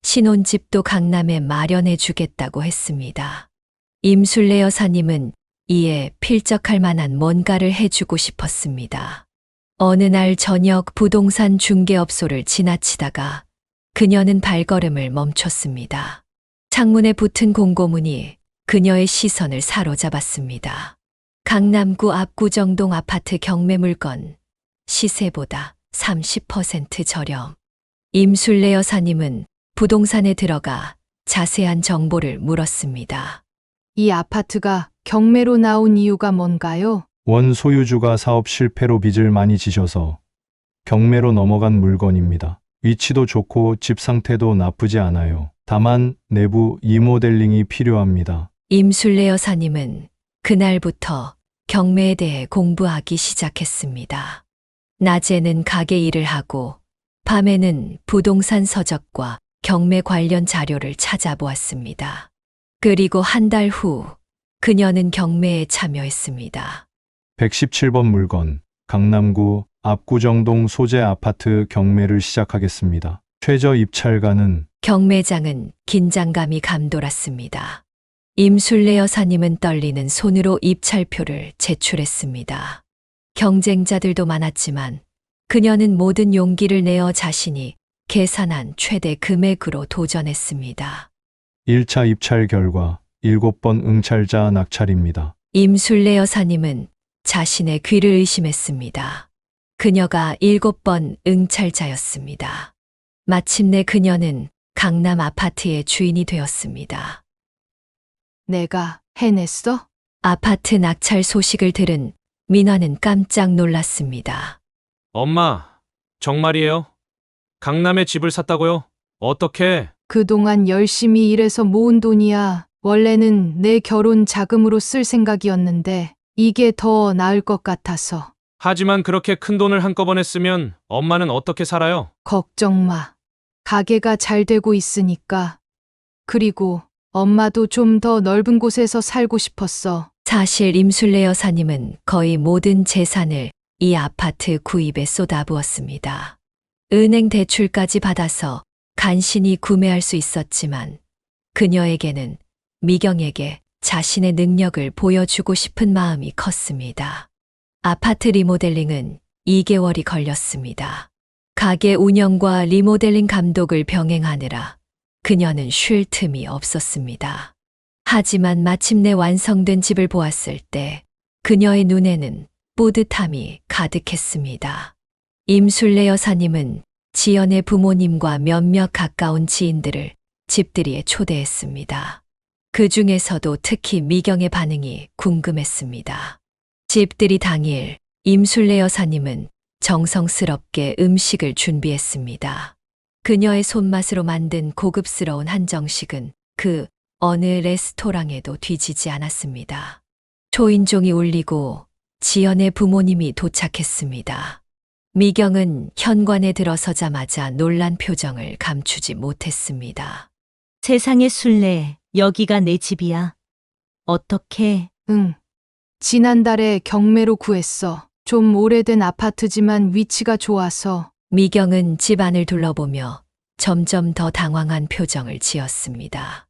신혼집도 강남에 마련해 주겠다고 했습니다. 임술래 여사님은 이에 필적할 만한 뭔가를 해주고 싶었습니다. 어느 날 저녁 부동산 중개업소를 지나치다가 그녀는 발걸음을 멈췄습니다. 창문에 붙은 공고문이 그녀의 시선을 사로잡았습니다. 강남구 압구정동 아파트 경매 물건 시세보다 30% 저렴. 임술래 여사님은 부동산에 들어가 자세한 정보를 물었습니다. 이 아파트가 경매로 나온 이유가 뭔가요? 원 소유주가 사업 실패로 빚을 많이 지셔서 경매로 넘어간 물건입니다. 위치도 좋고 집 상태도 나쁘지 않아요. 다만 내부 리모델링이 필요합니다. 임술래 여사님은 그날부터 경매에 대해 공부하기 시작했습니다. 낮에는 가게 일을 하고 밤에는 부동산 서적과 경매 관련 자료를 찾아보았습니다. 그리고 한 달 후 그녀는 경매에 참여했습니다. 117번 물건, 강남구 압구정동 소재 아파트 경매를 시작하겠습니다. 최저 입찰가는 경매장은 긴장감이 감돌았습니다. 임술래 여사님은 떨리는 손으로 입찰표를 제출했습니다. 경쟁자들도 많았지만 그녀는 모든 용기를 내어 자신이 계산한 최대 금액으로 도전했습니다. 1차 입찰 결과 7번 응찰자 낙찰입니다. 임술래 여사님은 자신의 귀를 의심했습니다. 그녀가 7번 응찰자였습니다. 마침내 그녀는 강남 아파트의 주인이 되었습니다. 내가 해냈어? 아파트 낙찰 소식을 들은 민화는 깜짝 놀랐습니다. 엄마, 정말이에요? 강남에 집을 샀다고요? 어떻게? 그동안 열심히 일해서 모은 돈이야. 원래는 내 결혼 자금으로 쓸 생각이었는데 이게 더 나을 것 같아서. 하지만 그렇게 큰 돈을 한꺼번에 쓰면 엄마는 어떻게 살아요? 걱정 마. 가게가 잘 되고 있으니까. 그리고 엄마도 좀 더 넓은 곳에서 살고 싶었어. 사실 임술래 여사님은 거의 모든 재산을 이 아파트 구입에 쏟아부었습니다. 은행 대출까지 받아서 간신히 구매할 수 있었지만 그녀에게는 미경에게 자신의 능력을 보여주고 싶은 마음이 컸습니다. 아파트 리모델링은 2개월이 걸렸습니다. 가게 운영과 리모델링 감독을 병행하느라 그녀는 쉴 틈이 없었습니다. 하지만 마침내 완성된 집을 보았을 때 그녀의 눈에는 뿌듯함이 가득했습니다. 임술래 여사님은 지연의 부모님과 몇몇 가까운 지인들을 집들이에 초대했습니다. 그 중에서도 특히 미경의 반응이 궁금했습니다. 집들이 당일 임술래 여사님은 정성스럽게 음식을 준비했습니다. 그녀의 손맛으로 만든 고급스러운 한정식은 그 어느 레스토랑에도 뒤지지 않았습니다. 초인종이 울리고 지연의 부모님이 도착했습니다. 미경은 현관에 들어서자마자 놀란 표정을 감추지 못했습니다. 세상의 술래, 여기가 내 집이야. 어떻게? 응. 지난달에 경매로 구했어. 좀 오래된 아파트지만 위치가 좋아서. 미경은 집안을 둘러보며 점점 더 당황한 표정을 지었습니다.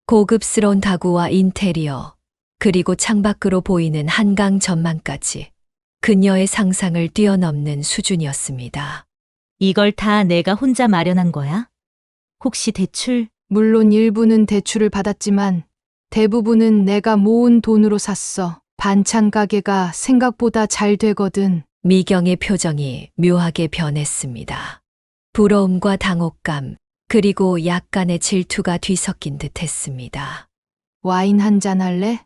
고급스러운 가구와 인테리어, 그리고 창밖으로 보이는 한강 전망까지 그녀의 상상을 뛰어넘는 수준이었습니다. 이걸 다 내가 혼자 마련한 거야? 혹시 대출? 물론 일부는 대출을 받았지만 대부분은 내가 모은 돈으로 샀어. 반찬 가게가 생각보다 잘 되거든. 미경의 표정이 묘하게 변했습니다. 부러움과 당혹감, 그리고 약간의 질투가 뒤섞인 듯 했습니다. 와인 한 잔 할래?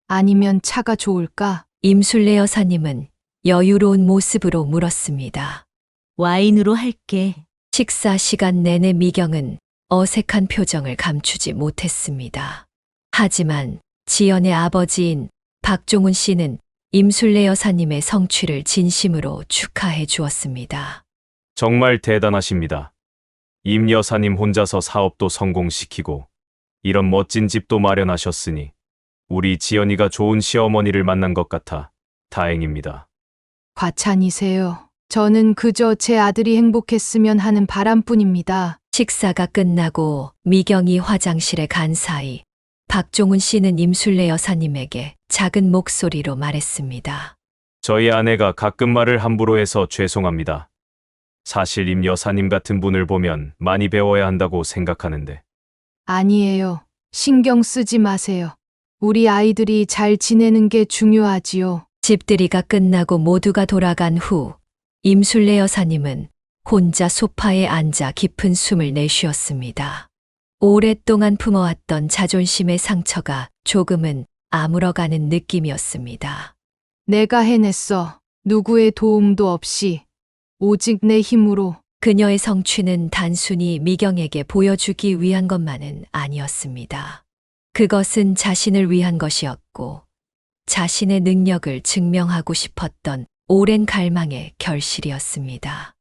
아니면 차가 좋을까? 임술래 여사님은 여유로운 모습으로 물었습니다. 와인으로 할게. 식사 시간 내내 미경은 어색한 표정을 감추지 못했습니다. 하지만 지연의 아버지인 박종훈 씨는 임술래 여사님의 성취를 진심으로 축하해 주었습니다. 정말 대단하십니다. 임 여사님 혼자서 사업도 성공시키고 이런 멋진 집도 마련하셨으니 우리 지연이가 좋은 시어머니를 만난 것 같아 다행입니다. 과찬이세요. 저는 그저 제 아들이 행복했으면 하는 바람뿐입니다. 식사가 끝나고 미경이 화장실에 간 사이 박종훈 씨는 임술래 여사님에게 작은 목소리로 말했습니다. 저희 아내가 가끔 말을 함부로 해서 죄송합니다. 사실 임 여사님 같은 분을 보면 많이 배워야 한다고 생각하는데. 아니에요. 신경 쓰지 마세요. 우리 아이들이 잘 지내는 게 중요하지요. 집들이가 끝나고 모두가 돌아간 후 임술래 여사님은 혼자 소파에 앉아 깊은 숨을 내쉬었습니다. 오랫동안 품어왔던 자존심의 상처가 조금은 아물어가는 느낌이었습니다. 내가 해냈어. 누구의 도움도 없이. 오직 내 힘으로. 그녀의 성취는 단순히 미경에게 보여주기 위한 것만은 아니었습니다. 그것은 자신을 위한 것이었고 자신의 능력을 증명하고 싶었던 오랜 갈망의 결실이었습니다.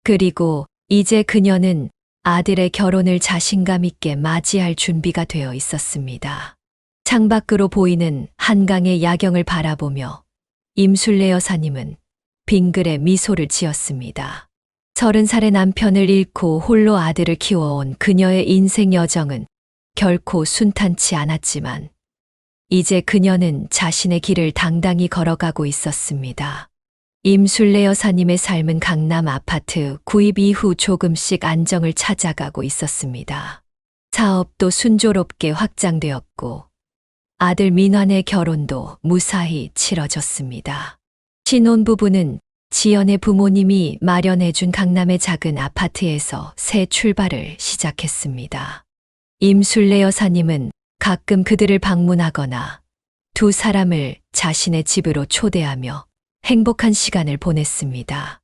그리고 이제 그녀는 아들의 결혼을 자신감 있게 맞이할 준비가 되어 있었습니다. 창밖으로 보이는 한강의 야경을 바라보며 임술래 여사님은 빙글에 미소를 지었습니다. 30살의 남편을 잃고 홀로 아들을 키워온 그녀의 인생 여정은 결코 순탄치 않았지만 이제 그녀는 자신의 길을 당당히 걸어가고 있었습니다. 임술래 여사님의 삶은 강남 아파트 구입 이후 조금씩 안정을 찾아가고 있었습니다. 사업도 순조롭게 확장되었고 아들 민환의 결혼도 무사히 치러졌습니다. 신혼부부는 지연의 부모님이 마련해준 강남의 작은 아파트에서 새 출발을 시작했습니다. 임술래 여사님은 가끔 그들을 방문하거나 두 사람을 자신의 집으로 초대하며 행복한 시간을 보냈습니다.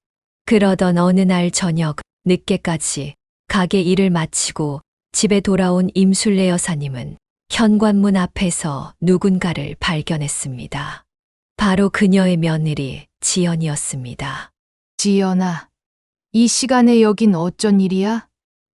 그러던 어느 날 저녁 늦게까지 가게 일을 마치고 집에 돌아온 임술래 여사님은 현관문 앞에서 누군가를 발견했습니다. 바로 그녀의 며느리 지연이었습니다. 지연아, 이 시간에 여긴 어쩐 일이야?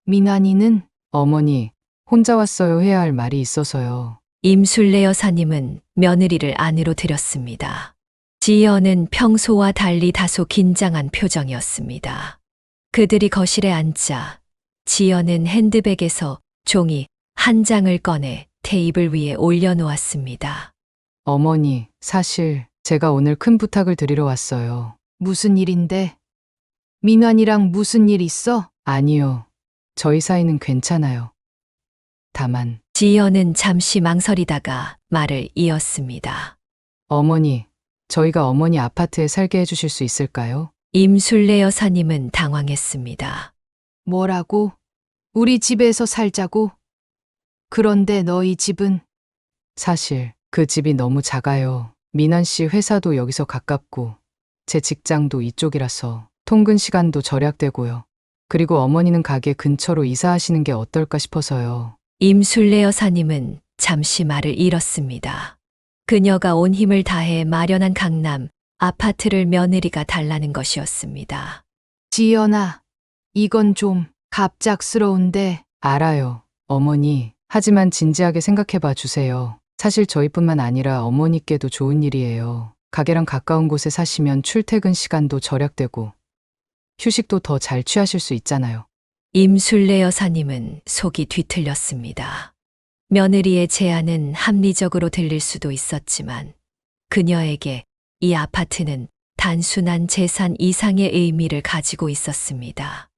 민환이는? 어머니, 혼자 왔어요. 해야 할 말이 있어서요. 임술래 여사님은 며느리를 안으로 들였습니다. 지연은 평소와 달리 다소 긴장한 표정이었습니다. 그들이 거실에 앉자 지연은 핸드백에서 종이 한 장을 꺼내 테이블 위에 올려놓았습니다. 어머니, 사실 제가 오늘 큰 부탁을 드리러 왔어요. 무슨 일인데? 민환이랑 무슨 일 있어? 아니요. 저희 사이는 괜찮아요. 다만, 지연은 잠시 망설이다가 말을 이었습니다. 어머니, 저희가 어머니 아파트에 살게 해주실 수 있을까요? 임술래 여사님은 당황했습니다. 뭐라고? 우리 집에서 살자고? 그런데 너희 집은? 사실 그 집이 너무 작아요. 민환 씨 회사도 여기서 가깝고 제 직장도 이쪽이라서 통근 시간도 절약되고요. 그리고 어머니는 가게 근처로 이사하시는 게 어떨까 싶어서요. 임술래 여사님은 잠시 말을 잃었습니다. 그녀가 온 힘을 다해 마련한 강남 아파트를 며느리가 달라는 것이었습니다. 지연아, 이건 좀 갑작스러운데. 알아요, 어머니. 하지만 진지하게 생각해 봐 주세요. 사실 저희뿐만 아니라 어머니께도 좋은 일이에요. 가게랑 가까운 곳에 사시면 출퇴근 시간도 절약되고 휴식도 더 잘 취하실 수 있잖아요. 임술래 여사님은 속이 뒤틀렸습니다. 며느리의 제안은 합리적으로 들릴 수도 있었지만 그녀에게 이 아파트는 단순한 재산 이상의 의미를 가지고 있었습니다.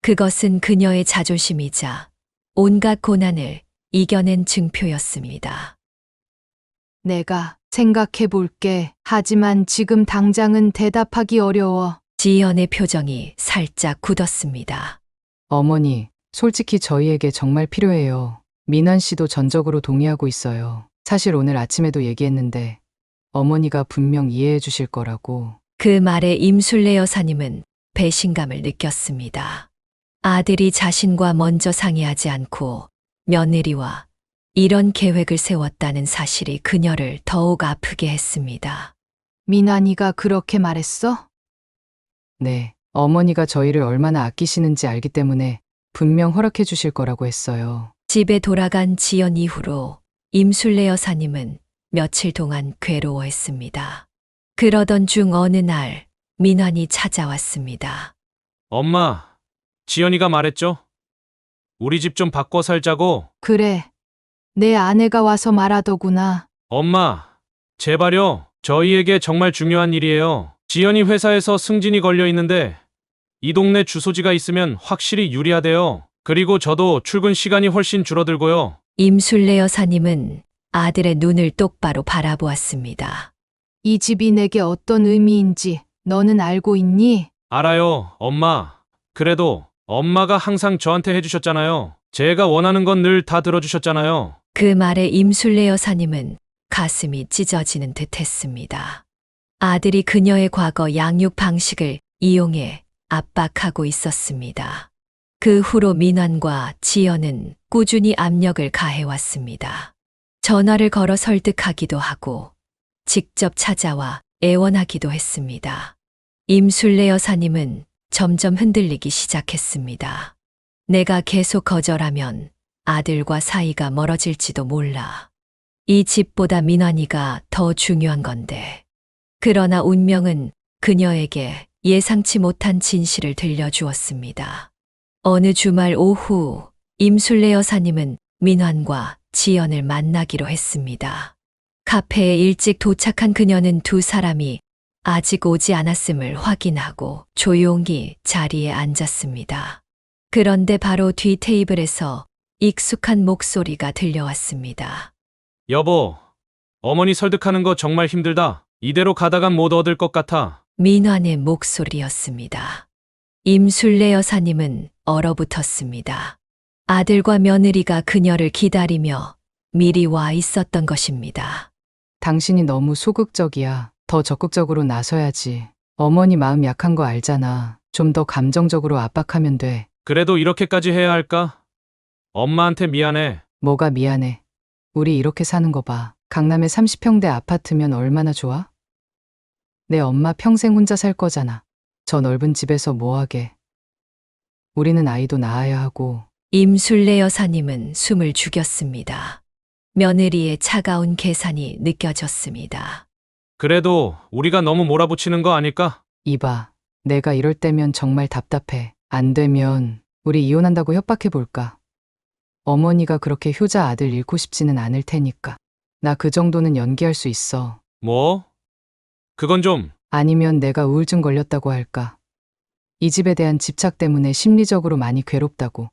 그것은 그녀의 자존심이자 온갖 고난을 이겨낸 증표였습니다. 내가 생각해 볼게. 하지만 지금 당장은 대답하기 어려워. 지연의 표정이 살짝 굳었습니다. 어머니, 솔직히 저희에게 정말 필요해요. 민환 씨도 전적으로 동의하고 있어요. 사실 오늘 아침에도 얘기했는데 어머니가 분명 이해해 주실 거라고. 그 말에 임술래 여사님은 배신감을 느꼈습니다. 아들이 자신과 먼저 상의하지 않고 며느리와 이런 계획을 세웠다는 사실이 그녀를 더욱 아프게 했습니다. 민환이가 그렇게 말했어? 네, 어머니가 저희를 얼마나 아끼시는지 알기 때문에 분명 허락해 주실 거라고 했어요. 집에 돌아간 지연 이후로 임술래 여사님은 며칠 동안 괴로워했습니다. 그러던 중 어느 날 민환이 찾아왔습니다. 엄마, 지연이가 말했죠? 우리 집 좀 바꿔 살자고. 그래. 내 아내가 와서 말하더구나. 엄마, 제발요. 저희에게 정말 중요한 일이에요. 지연이 회사에서 승진이 걸려 있는데 이 동네 주소지가 있으면 확실히 유리하대요. 그리고 저도 출근 시간이 훨씬 줄어들고요. 임술래 여사님은 아들의 눈을 똑바로 바라보았습니다. 이 집이 내게 어떤 의미인지 너는 알고 있니? 알아요, 엄마. 그래도 엄마가 항상 저한테 해주셨잖아요. 제가 원하는 건 늘 다 들어주셨잖아요. 그 말에 임술래 여사님은 가슴이 찢어지는 듯 했습니다. 아들이 그녀의 과거 양육 방식을 이용해 압박하고 있었습니다. 그 후로 민환과 지연은 꾸준히 압력을 가해왔습니다. 전화를 걸어 설득하기도 하고 직접 찾아와 애원하기도 했습니다. 임술래 여사님은 점점 흔들리기 시작했습니다. 내가 계속 거절하면 아들과 사이가 멀어질지도 몰라. 이 집보다 민환이가 더 중요한 건데. 그러나 운명은 그녀에게 예상치 못한 진실을 들려주었습니다. 어느 주말 오후 임술래 여사님은 민환과 지연을 만나기로 했습니다. 카페에 일찍 도착한 그녀는 두 사람이 아직 오지 않았음을 확인하고 조용히 자리에 앉았습니다. 그런데 바로 뒤 테이블에서 익숙한 목소리가 들려왔습니다. 여보, 어머니 설득하는 거 정말 힘들다. 이대로 가다간 못 얻을 것 같아. 민환의 목소리였습니다. 임술래 여사님은 얼어붙었습니다. 아들과 며느리가 그녀를 기다리며 미리 와 있었던 것입니다. 당신이 너무 소극적이야. 더 적극적으로 나서야지. 어머니 마음 약한 거 알잖아. 좀 더 감정적으로 압박하면 돼. 그래도 이렇게까지 해야 할까? 엄마한테 미안해. 뭐가 미안해. 우리 이렇게 사는 거 봐. 강남에 30평대 아파트면 얼마나 좋아? 내 엄마 평생 혼자 살 거잖아. 저 넓은 집에서 뭐 하게. 우리는 아이도 낳아야 하고. 임술래 여사님은 숨을 죽였습니다. 며느리의 차가운 계산이 느껴졌습니다. 그래도 우리가 너무 몰아붙이는 거 아닐까? 이봐, 내가 이럴 때면 정말 답답해. 안 되면 우리 이혼한다고 협박해 볼까? 어머니가 그렇게 효자 아들 잃고 싶지는 않을 테니까. 나 그 정도는 연기할 수 있어. 뭐? 그건 좀. 아니면 내가 우울증 걸렸다고 할까? 이 집에 대한 집착 때문에 심리적으로 많이 괴롭다고.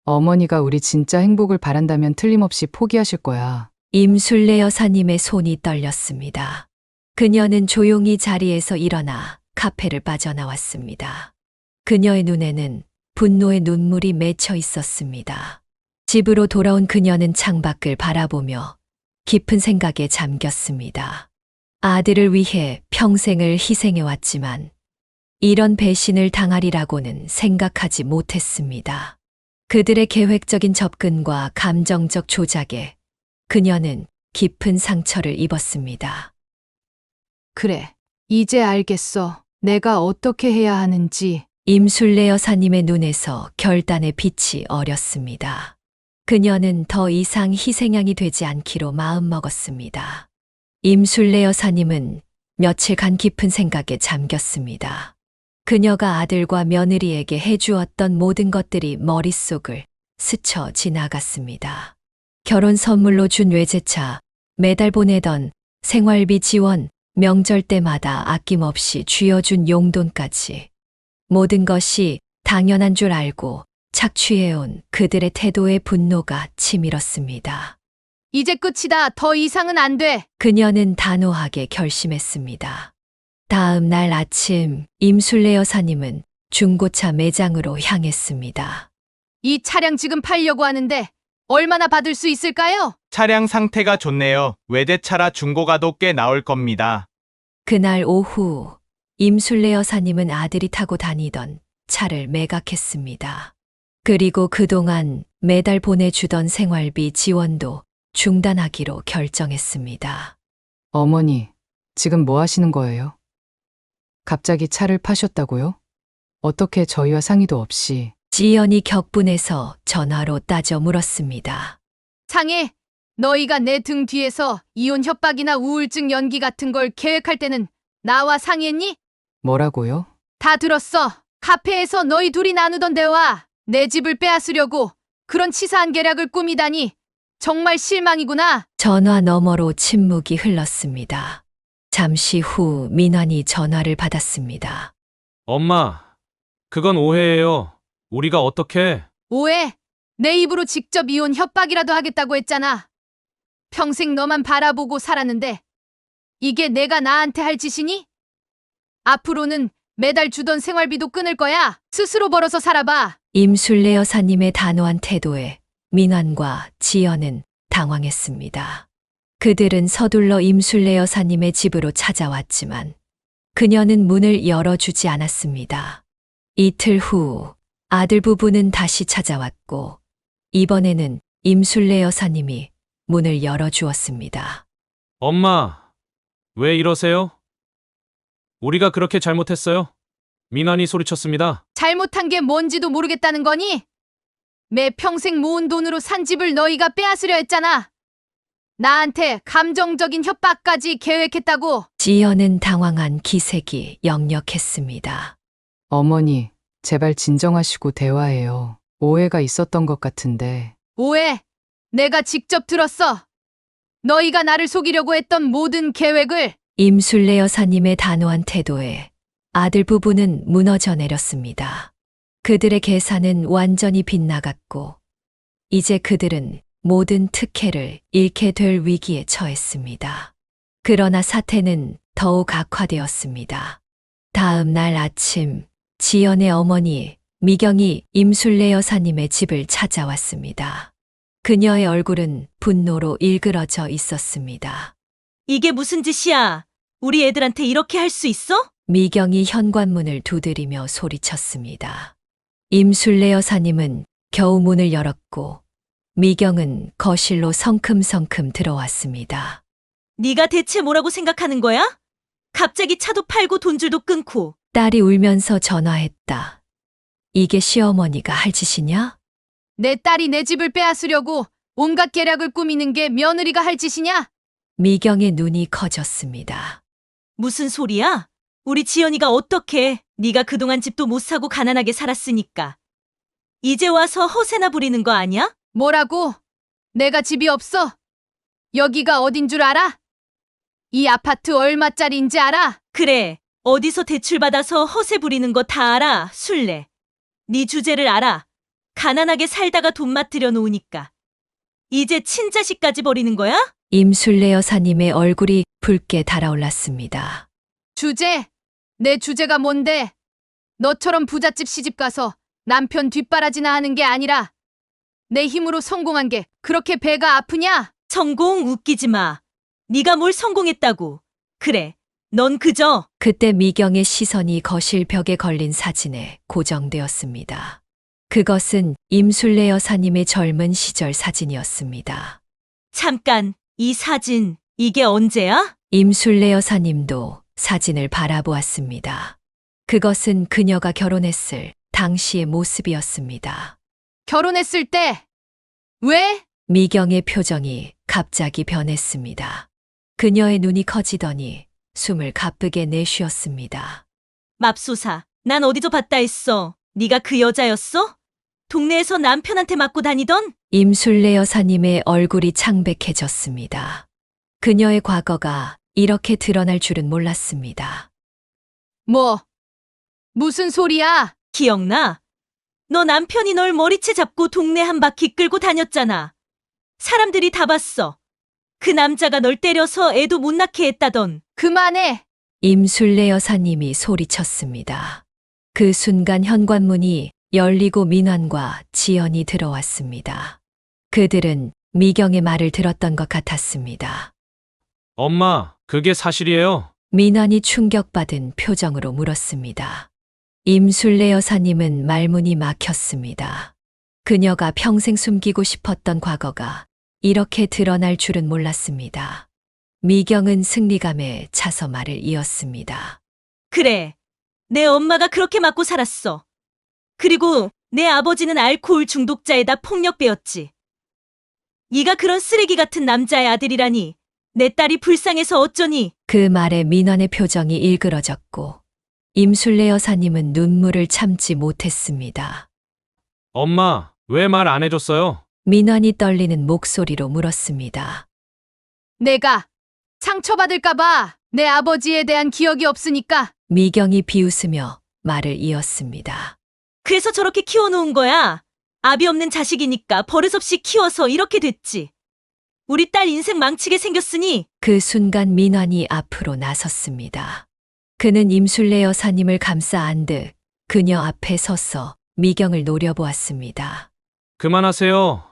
어머니가 우리 진짜 행복을 바란다면 틀림없이 포기하실 거야. 임술래 여사님의 손이 떨렸습니다. 그녀는 조용히 자리에서 일어나 카페를 빠져나왔습니다. 그녀의 눈에는 분노의 눈물이 맺혀 있었습니다. 집으로 돌아온 그녀는 창밖을 바라보며 깊은 생각에 잠겼습니다. 아들을 위해 평생을 희생해왔지만 이런 배신을 당하리라고는 생각하지 못했습니다. 그들의 계획적인 접근과 감정적 조작에 그녀는 깊은 상처를 입었습니다. 그래, 이제 알겠어. 내가 어떻게 해야 하는지. 임술래 여사님의 눈에서 결단의 빛이 어렸습니다. 그녀는 더 이상 희생양이 되지 않기로 마음먹었습니다. 임술래 여사님은 며칠간 깊은 생각에 잠겼습니다. 그녀가 아들과 며느리에게 해주었던 모든 것들이 머릿속을 스쳐 지나갔습니다. 결혼 선물로 준 외제차, 매달 보내던 생활비 지원, 명절 때마다 아낌없이 쥐어준 용돈까지. 모든 것이 당연한 줄 알고 착취해온 그들의 태도에 분노가 치밀었습니다. 이제 끝이다. 더 이상은 안 돼. 그녀는 단호하게 결심했습니다. 다음 날 아침 임술래 여사님은 중고차 매장으로 향했습니다. 이 차량 지금 팔려고 하는데 얼마나 받을 수 있을까요? 차량 상태가 좋네요. 외제차라 중고가도 꽤 나올 겁니다. 그날 오후 임술래 여사님은 아들이 타고 다니던 차를 매각했습니다. 그리고 그동안 매달 보내주던 생활비 지원도 중단하기로 결정했습니다. 어머니, 지금 뭐 하시는 거예요? 갑자기 차를 파셨다고요? 어떻게 저희와 상의도 없이. 지연이 격분해서 전화로 따져 물었습니다. 상해, 너희가 내 등 뒤에서 이혼 협박이나 우울증 연기 같은 걸 계획할 때는 나와 상의했니? 뭐라고요? 다 들었어. 카페에서 너희 둘이 나누던 대화. 내 집을 빼앗으려고 그런 치사한 계략을 꾸미다니. 정말 실망이구나. 전화 너머로 침묵이 흘렀습니다. 잠시 후 민환이 전화를 받았습니다. 엄마, 그건 오해예요. 우리가 어떻게? 오해. 내 입으로 직접 이혼 협박이라도 하겠다고 했잖아. 평생 너만 바라보고 살았는데 이게 내가 나한테 할 짓이니? 앞으로는 매달 주던 생활비도 끊을 거야. 스스로 벌어서 살아봐. 임술래 여사님의 단호한 태도에 민환과 지연은 당황했습니다. 그들은 서둘러 임술래 여사님의 집으로 찾아왔지만 그녀는 문을 열어주지 않았습니다. 이틀 후 아들 부부는 다시 찾아왔고 이번에는 임술래 여사님이 문을 열어주었습니다. 엄마, 왜 이러세요? 우리가 그렇게 잘못했어요? 민환이 소리쳤습니다. 잘못한 게 뭔지도 모르겠다는 거니? 매 평생 모은 돈으로 산 집을 너희가 빼앗으려 했잖아. 나한테 감정적인 협박까지 계획했다고. 지연은 당황한 기색이 역력했습니다. 어머니, 제발 진정하시고 대화해요. 오해가 있었던 것 같은데. 오해. 내가 직접 들었어. 너희가 나를 속이려고 했던 모든 계획을. 임술래 여사님의 단호한 태도에 아들 부부는 무너져 내렸습니다. 그들의 계산은 완전히 빗나갔고 이제 그들은 모든 특혜를 잃게 될 위기에 처했습니다. 그러나 사태는 더욱 악화되었습니다. 다음 날 아침 지연의 어머니 미경이 임술래 여사님의 집을 찾아왔습니다. 그녀의 얼굴은 분노로 일그러져 있었습니다. 이게 무슨 짓이야? 우리 애들한테 이렇게 할 수 있어? 미경이 현관문을 두드리며 소리쳤습니다. 임술래 여사님은 겨우 문을 열었고 미경은 거실로 성큼성큼 들어왔습니다. 네가 대체 뭐라고 생각하는 거야? 갑자기 차도 팔고 돈줄도 끊고. 딸이 울면서 전화했다. 이게 시어머니가 할 짓이냐? 내 딸이 내 집을 빼앗으려고 온갖 계략을 꾸미는 게 며느리가 할 짓이냐? 미경의 눈이 커졌습니다. 무슨 소리야? 우리 지연이가 어떻게 네가 그동안 집도 못 사고 가난하게 살았으니까. 이제 와서 허세나 부리는 거 아니야? 뭐라고? 내가 집이 없어? 여기가 어딘 줄 알아? 이 아파트 얼마짜리인지 알아? 그래, 어디서 대출받아서 허세 부리는 거 다 알아, 술래. 네 주제를 알아. 가난하게 살다가 돈맛 들여놓으니까. 이제 친자식까지 버리는 거야? 임술래 여사님의 얼굴이 붉게 달아올랐습니다. 주제? 내 주제가 뭔데? 너처럼 부잣집 시집 가서 남편 뒷바라지나 하는 게 아니라 내 힘으로 성공한 게 그렇게 배가 아프냐? 성공 웃기지 마. 네가 뭘 성공했다고. 그래, 넌 그저. 그때 미경의 시선이 거실 벽에 걸린 사진에 고정되었습니다. 그것은 임술래 여사님의 젊은 시절 사진이었습니다. 잠깐, 이 사진, 이게 언제야? 임술래 여사님도 사진을 바라보았습니다. 그것은 그녀가 결혼했을 당시의 모습이었습니다. 결혼했을 때 왜? 미경의 표정이 갑자기 변했습니다. 그녀의 눈이 커지더니 숨을 가쁘게 내쉬었습니다. 맙소사, 난 어디서 봤다 했어. 네가 그 여자였어? 동네에서 남편한테 맞고 다니던? 임술래 여사님의 얼굴이 창백해졌습니다. 그녀의 과거가 이렇게 드러날 줄은 몰랐습니다. 무슨 소리야? 기억나? 너 남편이 널 머리채 잡고 동네 한 바퀴 끌고 다녔잖아. 사람들이 다 봤어. 그 남자가 널 때려서 애도 못 낳게 했다던. 그만해! 임술래 여사님이 소리쳤습니다. 그 순간 현관문이 열리고 민환과 지연이 들어왔습니다. 그들은 미경의 말을 들었던 것 같았습니다. 엄마, 그게 사실이에요? 민환이 충격받은 표정으로 물었습니다. 임술래 여사님은 말문이 막혔습니다. 그녀가 평생 숨기고 싶었던 과거가 이렇게 드러날 줄은 몰랐습니다. 미경은 승리감에 차서 말을 이었습니다. 그래, 내 엄마가 그렇게 맞고 살았어. 그리고 내 아버지는 알코올 중독자에다 폭력배였지. 네가 그런 쓰레기 같은 남자의 아들이라니. 내 딸이 불쌍해서 어쩌니. 그 말에 민환의 표정이 일그러졌고 임술래 여사님은 눈물을 참지 못했습니다. 엄마, 왜 말 안 해줬어요? 민환이 떨리는 목소리로 물었습니다. 내가 상처받을까봐 내 아버지에 대한 기억이 없으니까. 미경이 비웃으며 말을 이었습니다. 그래서 저렇게 키워놓은 거야. 압이 없는 자식이니까 버릇없이 키워서 이렇게 됐지. 우리 딸 인생 망치게 생겼으니. 그 순간 민환이 앞으로 나섰습니다. 그는 임술래 여사님을 감싸 안듯 그녀 앞에 서서 미경을 노려보았습니다. 그만하세요.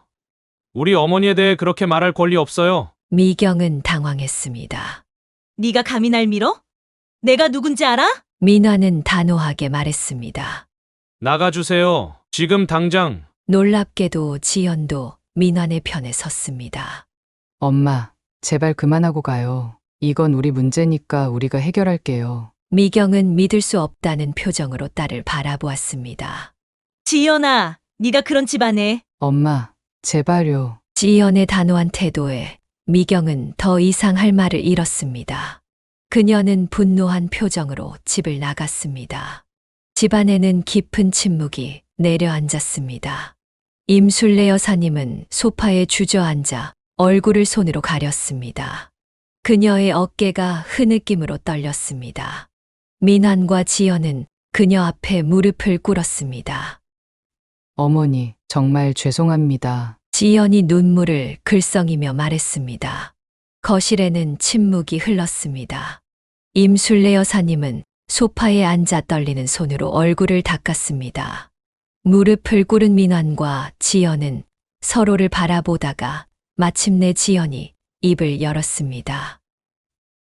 우리 어머니에 대해 그렇게 말할 권리 없어요. 미경은 당황했습니다. 네가 감히 날 밀어? 내가 누군지 알아? 민환은 단호하게 말했습니다. 나가주세요. 지금 당장. 놀랍게도 지연도 민환의 편에 섰습니다. 엄마, 제발 그만하고 가요. 이건 우리 문제니까 우리가 해결할게요. 미경은 믿을 수 없다는 표정으로 딸을 바라보았습니다. 지연아, 네가 그런 집안에. 엄마, 제발요. 지연의 단호한 태도에 미경은 더 이상 할 말을 잃었습니다. 그녀는 분노한 표정으로 집을 나갔습니다. 집안에는 깊은 침묵이 내려앉았습니다. 임술래 여사님은 소파에 주저앉아 얼굴을 손으로 가렸습니다. 그녀의 어깨가 흐느낌으로 떨렸습니다. 민환과 지연은 그녀 앞에 무릎을 꿇었습니다. 어머니, 정말 죄송합니다. 지연이 눈물을 글썽이며 말했습니다. 거실에는 침묵이 흘렀습니다. 임술래 여사님은 소파에 앉아 떨리는 손으로 얼굴을 닦았습니다. 무릎을 꿇은 민환과 지연은 서로를 바라보다가 마침내 지연이 입을 열었습니다.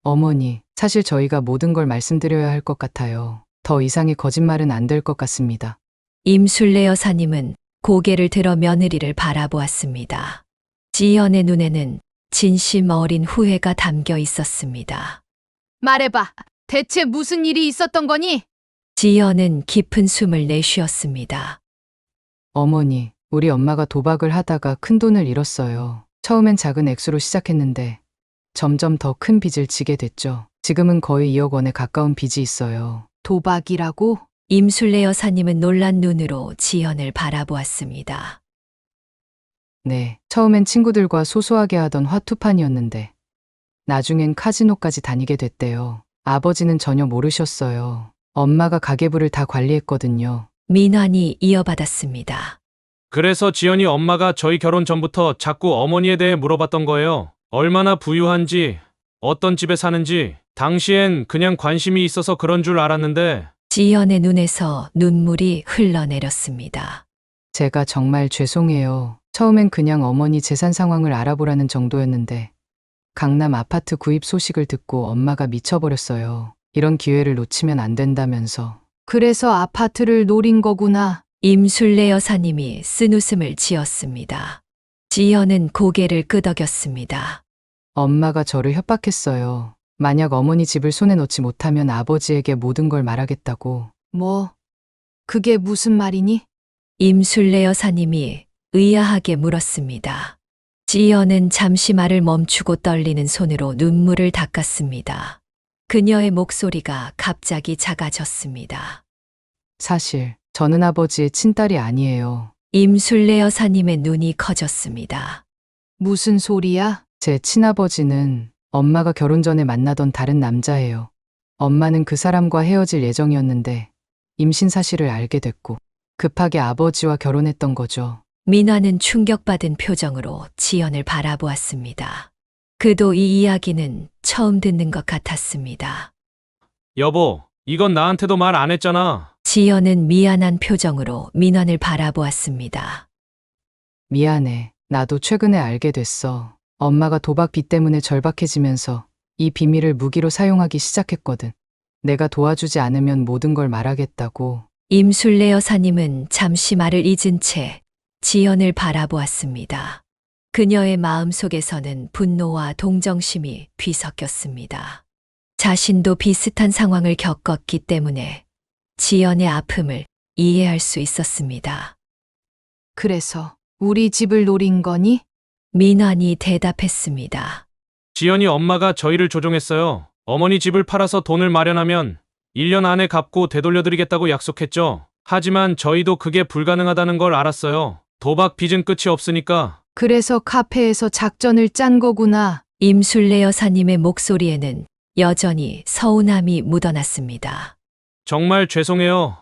어머니, 사실 저희가 모든 걸 말씀드려야 할 것 같아요. 더 이상의 거짓말은 안 될 것 같습니다. 임술래 여사님은 고개를 들어 며느리를 바라보았습니다. 지연의 눈에는 진심 어린 후회가 담겨 있었습니다. 말해봐. 대체 무슨 일이 있었던 거니? 지연은 깊은 숨을 내쉬었습니다. 어머니, 우리 엄마가 도박을 하다가 큰 돈을 잃었어요. 처음엔 작은 액수로 시작했는데 점점 더 큰 빚을 지게 됐죠. 지금은 거의 2억 원에 가까운 빚이 있어요. 도박이라고? 임술래 여사님은 놀란 눈으로 지연을 바라보았습니다. 네, 처음엔 친구들과 소소하게 하던 화투판이었는데 나중엔 카지노까지 다니게 됐대요. 아버지는 전혀 모르셨어요. 엄마가 가계부를 다 관리했거든요. 민환이 이어받았습니다. 그래서 지연이 엄마가 저희 결혼 전부터 자꾸 어머니에 대해 물어봤던 거예요. 얼마나 부유한지, 어떤 집에 사는지. 당시엔 그냥 관심이 있어서 그런 줄 알았는데. 지연의 눈에서 눈물이 흘러내렸습니다. 제가 정말 죄송해요. 처음엔 그냥 어머니 재산 상황을 알아보라는 정도였는데 강남 아파트 구입 소식을 듣고 엄마가 미쳐버렸어요. 이런 기회를 놓치면 안 된다면서. 그래서 아파트를 노린 거구나. 임술래 여사님이 쓴웃음을 지었습니다. 지연은 고개를 끄덕였습니다. 엄마가 저를 협박했어요. 만약 어머니 집을 손에 넣지 못하면 아버지에게 모든 걸 말하겠다고. 뭐? 그게 무슨 말이니? 임술래 여사님이 의아하게 물었습니다. 지연은 잠시 말을 멈추고 떨리는 손으로 눈물을 닦았습니다. 그녀의 목소리가 갑자기 작아졌습니다. 사실 저는 아버지의 친딸이 아니에요. 임술래 여사님의 눈이 커졌습니다. 무슨 소리야? 제 친아버지는 엄마가 결혼 전에 만나던 다른 남자예요. 엄마는 그 사람과 헤어질 예정이었는데 임신 사실을 알게 됐고 급하게 아버지와 결혼했던 거죠. 민화는 충격받은 표정으로 지연을 바라보았습니다. 그도 이 이야기는 처음 듣는 것 같았습니다. 여보, 이건 나한테도 말 안 했잖아. 지연은 미안한 표정으로 민환을 바라보았습니다. 미안해. 나도 최근에 알게 됐어. 엄마가 도박 빚 때문에 절박해지면서 이 비밀을 무기로 사용하기 시작했거든. 내가 도와주지 않으면 모든 걸 말하겠다고. 임술래 여사님은 잠시 말을 잊은 채 지연을 바라보았습니다. 그녀의 마음속에서는 분노와 동정심이 뒤섞였습니다. 자신도 비슷한 상황을 겪었기 때문에 지연의 아픔을 이해할 수 있었습니다. 그래서 우리 집을 노린 거니? 민환이 대답했습니다. 지연이 엄마가 저희를 조종했어요. 어머니 집을 팔아서 돈을 마련하면 1년 안에 갚고 되돌려드리겠다고 약속했죠. 하지만 저희도 그게 불가능하다는 걸 알았어요. 도박 빚은 끝이 없으니까. 그래서 카페에서 작전을 짠 거구나. 임술래 여사님의 목소리에는 여전히 서운함이 묻어났습니다. 정말 죄송해요.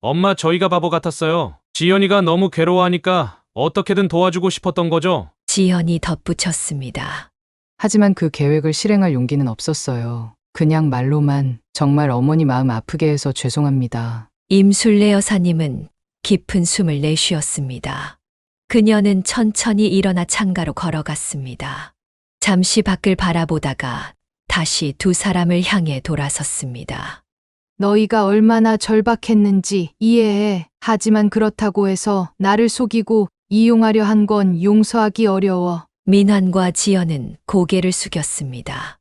엄마 저희가 바보 같았어요. 지연이가 너무 괴로워하니까 어떻게든 도와주고 싶었던 거죠. 지연이 덧붙였습니다. 하지만 그 계획을 실행할 용기는 없었어요. 그냥 말로만 정말 어머니 마음 아프게 해서 죄송합니다. 임술래 여사님은 깊은 숨을 내쉬었습니다. 그녀는 천천히 일어나 창가로 걸어갔습니다. 잠시 밖을 바라보다가 다시 두 사람을 향해 돌아섰습니다. 너희가 얼마나 절박했는지 이해해. 하지만 그렇다고 해서 나를 속이고 이용하려 한 건 용서하기 어려워. 민환과 지연은 고개를 숙였습니다.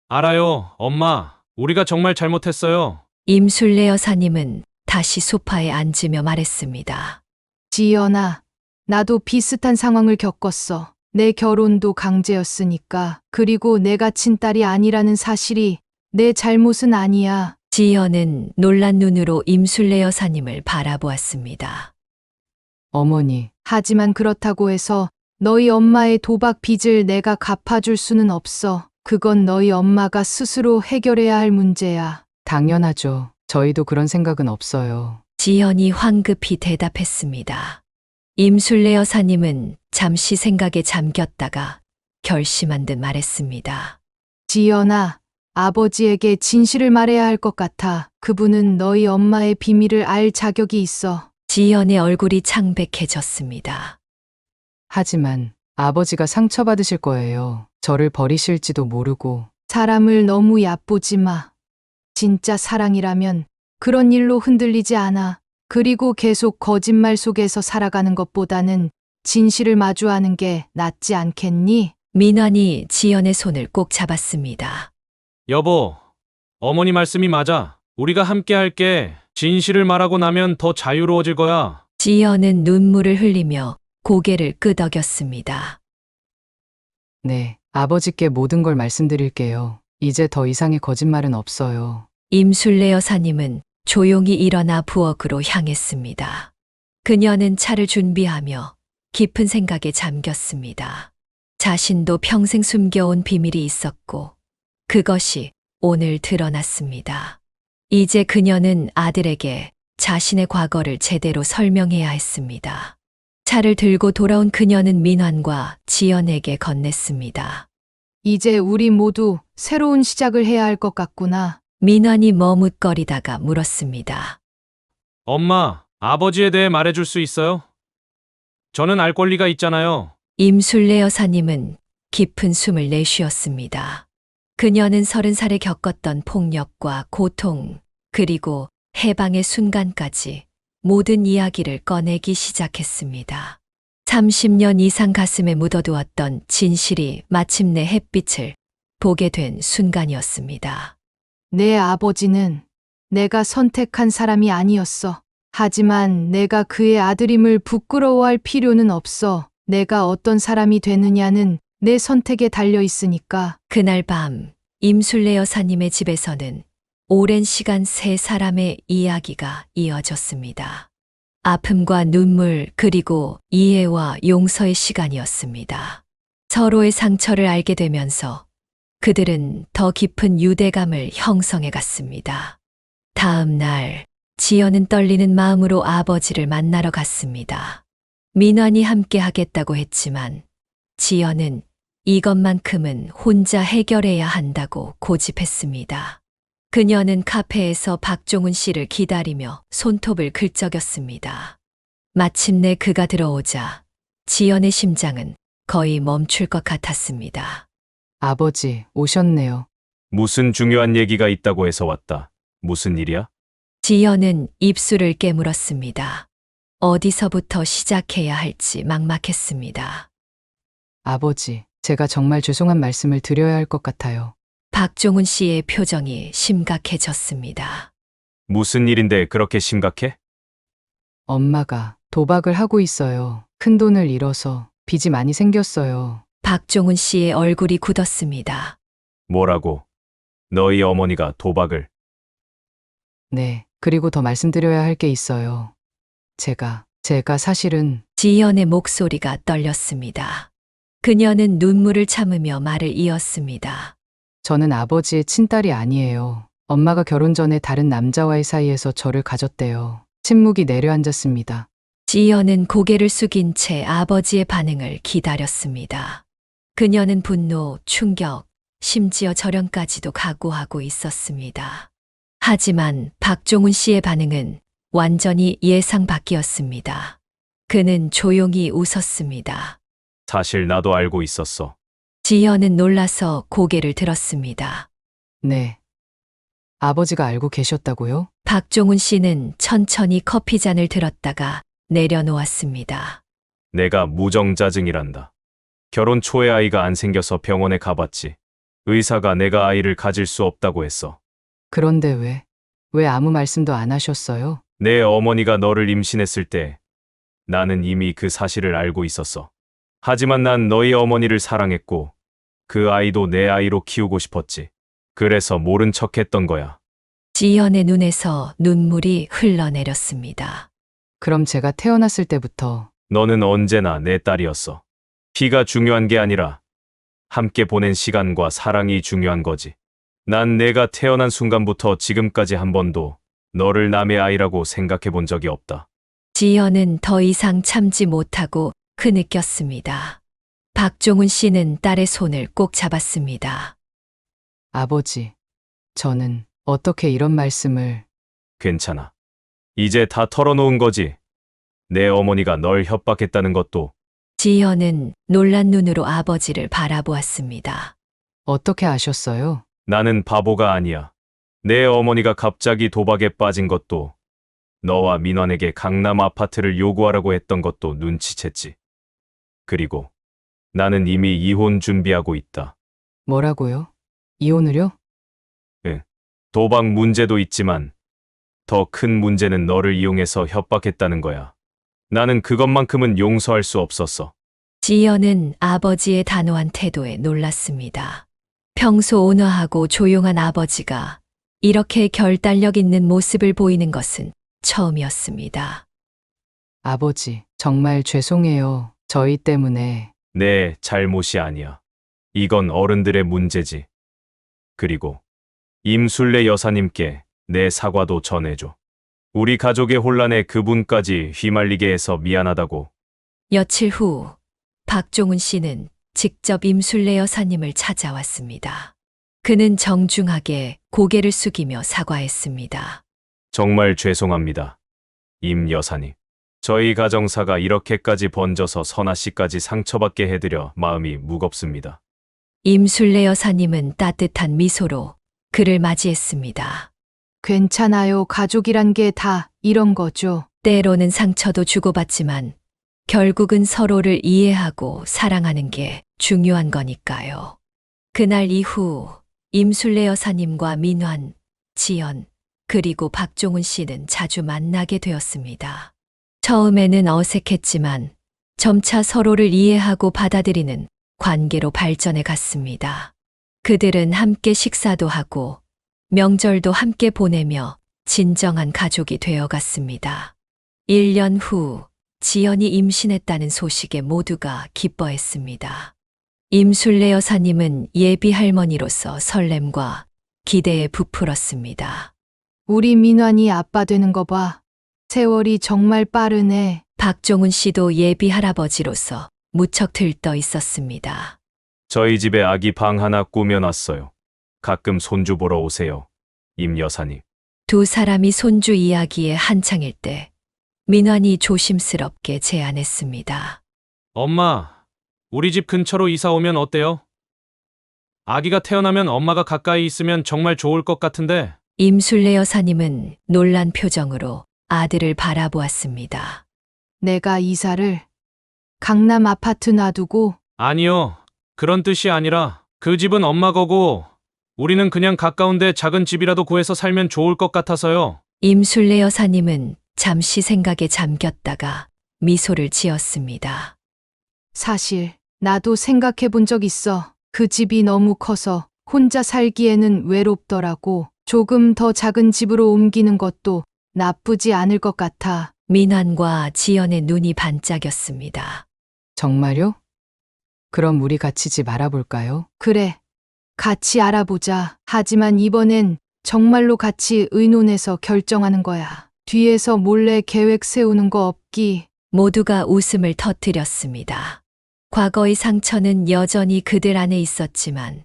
알아요, 엄마. 우리가 정말 잘못했어요. 임술래 여사님은 다시 소파에 앉으며 말했습니다. 지연아, 나도 비슷한 상황을 겪었어. 내 결혼도 강제였으니까. 그리고 내가 친딸이 아니라는 사실이 내 잘못은 아니야. 지연은 놀란 눈으로 임술래 여사님을 바라보았습니다. 어머니, 하지만 그렇다고 해서 너희 엄마의 도박 빚을 내가 갚아줄 수는 없어. 그건 너희 엄마가 스스로 해결해야 할 문제야. 당연하죠. 저희도 그런 생각은 없어요. 지연이 황급히 대답했습니다. 임술래 여사님은 잠시 생각에 잠겼다가 결심한 듯 말했습니다. 지연아, 아버지에게 진실을 말해야 할 것 같아. 그분은 너희 엄마의 비밀을 알 자격이 있어. 지연의 얼굴이 창백해졌습니다. 하지만 아버지가 상처받으실 거예요. 저를 버리실지도 모르고. 사람을 너무 얕보지 마. 진짜 사랑이라면 그런 일로 흔들리지 않아. 그리고 계속 거짓말 속에서 살아가는 것보다는 진실을 마주하는 게 낫지 않겠니? 민환이 지연의 손을 꼭 잡았습니다. 여보, 어머니 말씀이 맞아. 우리가 함께 할게. 진실을 말하고 나면 더 자유로워질 거야. 지연은 눈물을 흘리며 고개를 끄덕였습니다. 네, 아버지께 모든 걸 말씀드릴게요. 이제 더 이상의 거짓말은 없어요. 임술래 여사님은 조용히 일어나 부엌으로 향했습니다. 그녀는 차를 준비하며 깊은 생각에 잠겼습니다. 자신도 평생 숨겨온 비밀이 있었고 그것이 오늘 드러났습니다. 이제 그녀는 아들에게 자신의 과거를 제대로 설명해야 했습니다. 차를 들고 돌아온 그녀는 민환과 지연에게 건넸습니다. 이제 우리 모두 새로운 시작을 해야 할 것 같구나. 민환이 머뭇거리다가 물었습니다. 엄마, 아버지에 대해 말해줄 수 있어요? 저는 알 권리가 있잖아요. 임술래 여사님은 깊은 숨을 내쉬었습니다. 그녀는 30살에 겪었던 폭력과 고통, 그리고 해방의 순간까지 모든 이야기를 꺼내기 시작했습니다. 30년 이상 가슴에 묻어두었던 진실이 마침내 햇빛을 보게 된 순간이었습니다. 내 아버지는 내가 선택한 사람이 아니었어. 하지만 내가 그의 아들임을 부끄러워할 필요는 없어. 내가 어떤 사람이 되느냐는 내 선택에 달려 있으니까. 그날 밤 임술래 여사님의 집에서는 오랜 시간 세 사람의 이야기가 이어졌습니다. 아픔과 눈물 그리고 이해와 용서의 시간이었습니다. 서로의 상처를 알게 되면서 그들은 더 깊은 유대감을 형성해 갔습니다. 다음 날 지연은 떨리는 마음으로 아버지를 만나러 갔습니다. 민환이 함께 하겠다고 했지만 지연은 이것만큼은 혼자 해결해야 한다고 고집했습니다. 그녀는 카페에서 박종훈 씨를 기다리며 손톱을 긁적였습니다. 마침내 그가 들어오자 지연의 심장은 거의 멈출 것 같았습니다. 아버지, 오셨네요. 무슨 중요한 얘기가 있다고 해서 왔다. 무슨 일이야? 지연은 입술을 깨물었습니다. 어디서부터 시작해야 할지 막막했습니다. 아버지, 제가 정말 죄송한 말씀을 드려야 할 것 같아요. 박종훈 씨의 표정이 심각해졌습니다. 무슨 일인데 그렇게 심각해? 엄마가 도박을 하고 있어요. 큰 돈을 잃어서 빚이 많이 생겼어요. 박종훈 씨의 얼굴이 굳었습니다. 뭐라고? 너희 어머니가 도박을? 네, 그리고 더 말씀드려야 할 게 있어요. 제가 사실은 지연의 목소리가 떨렸습니다. 그녀는 눈물을 참으며 말을 이었습니다. 저는 아버지의 친딸이 아니에요. 엄마가 결혼 전에 다른 남자와의 사이에서 저를 가졌대요. 침묵이 내려앉았습니다. 지연은 고개를 숙인 채 아버지의 반응을 기다렸습니다. 그녀는 분노, 충격, 심지어 절연까지도 각오하고 있었습니다. 하지만 박종훈 씨의 반응은 완전히 예상 밖이었습니다. 그는 조용히 웃었습니다. 사실 나도 알고 있었어. 지연은 놀라서 고개를 들었습니다. 네. 아버지가 알고 계셨다고요? 박종훈 씨는 천천히 커피잔을 들었다가 내려놓았습니다. 내가 무정자증이란다. 결혼 초에 아이가 안 생겨서 병원에 가봤지. 의사가 내가 아이를 가질 수 없다고 했어. 그런데 왜 아무 말씀도 안 하셨어요? 내 어머니가 너를 임신했을 때 나는 이미 그 사실을 알고 있었어. 하지만 난 너희 어머니를 사랑했고 그 아이도 내 아이로 키우고 싶었지. 그래서 모른 척했던 거야. 지연의 눈에서 눈물이 흘러내렸습니다. 그럼 제가 태어났을 때부터 너는 언제나 내 딸이었어. 피가 중요한 게 아니라 함께 보낸 시간과 사랑이 중요한 거지. 난 내가 태어난 순간부터 지금까지 한 번도 너를 남의 아이라고 생각해 본 적이 없다. 지연은 더 이상 참지 못하고 흐느꼈습니다. 박종훈 씨는 딸의 손을 꼭 잡았습니다. 아버지, 저는 어떻게 이런 말씀을... 괜찮아. 이제 다 털어놓은 거지. 내 어머니가 널 협박했다는 것도. 지연은 놀란 눈으로 아버지를 바라보았습니다. 어떻게 아셨어요? 나는 바보가 아니야. 내 어머니가 갑자기 도박에 빠진 것도, 너와 민환에게 강남 아파트를 요구하라고 했던 것도 눈치챘지. 그리고 나는 이미 이혼 준비하고 있다. 뭐라고요? 이혼을요? 응. 도박 문제도 있지만 더 큰 문제는 너를 이용해서 협박했다는 거야. 나는 그것만큼은 용서할 수 없었어. 지연은 아버지의 단호한 태도에 놀랐습니다. 평소 온화하고 조용한 아버지가 이렇게 결단력 있는 모습을 보이는 것은 처음이었습니다. 아버지, 정말 죄송해요. 저희 때문에. 내 잘못이 아니야. 이건 어른들의 문제지. 그리고 임술래 여사님께 내 사과도 전해줘. 우리 가족의 혼란에 그분까지 휘말리게 해서 미안하다고. 며칠 후 박종훈 씨는 직접 임술래 여사님을 찾아왔습니다. 그는 정중하게 고개를 숙이며 사과했습니다. 정말 죄송합니다. 임 여사님. 저희 가정사가 이렇게까지 번져서 선아 씨까지 상처받게 해드려 마음이 무겁습니다. 임술래 여사님은 따뜻한 미소로 그를 맞이했습니다. 괜찮아요. 가족이란 게 다 이런 거죠. 때로는 상처도 주고받지만 결국은 서로를 이해하고 사랑하는 게 중요한 거니까요. 그날 이후 임술래 여사님과 민환, 지연, 그리고 박종훈 씨는 자주 만나게 되었습니다. 처음에는 어색했지만 점차 서로를 이해하고 받아들이는 관계로 발전해 갔습니다. 그들은 함께 식사도 하고 명절도 함께 보내며 진정한 가족이 되어 갔습니다. 1년 후 지연이 임신했다는 소식에 모두가 기뻐했습니다. 임술래 여사님은 예비 할머니로서 설렘과 기대에 부풀었습니다. 우리 민환이 아빠 되는 거 봐. 세월이 정말 빠르네. 박종훈 씨도 예비 할아버지로서 무척 들떠 있었습니다. 저희 집에 아기 방 하나 꾸며놨어요. 가끔 손주 보러 오세요. 임 여사님. 두 사람이 손주 이야기에 한창일 때 민환이 조심스럽게 제안했습니다. 엄마, 우리 집 근처로 이사 오면 어때요? 아기가 태어나면 엄마가 가까이 있으면 정말 좋을 것 같은데. 임술래 여사님은 놀란 표정으로 아들을 바라보았습니다. 내가 이사를 강남 아파트 놔두고. 아니요. 그런 뜻이 아니라 그 집은 엄마 거고 우리는 그냥 가까운데 작은 집이라도 구해서 살면 좋을 것 같아서요. 임술래 여사님은 잠시 생각에 잠겼다가 미소를 지었습니다. 사실 나도 생각해 본 적 있어. 그 집이 너무 커서 혼자 살기에는 외롭더라고. 조금 더 작은 집으로 옮기는 것도 나쁘지 않을 것 같아. 민환과 지연의 눈이 반짝였습니다. 정말요? 그럼 우리 같이 집 알아볼까요? 그래. 같이 알아보자. 하지만 이번엔 정말로 같이 의논해서 결정하는 거야. 뒤에서 몰래 계획 세우는 거 없기. 모두가 웃음을 터뜨렸습니다. 과거의 상처는 여전히 그들 안에 있었지만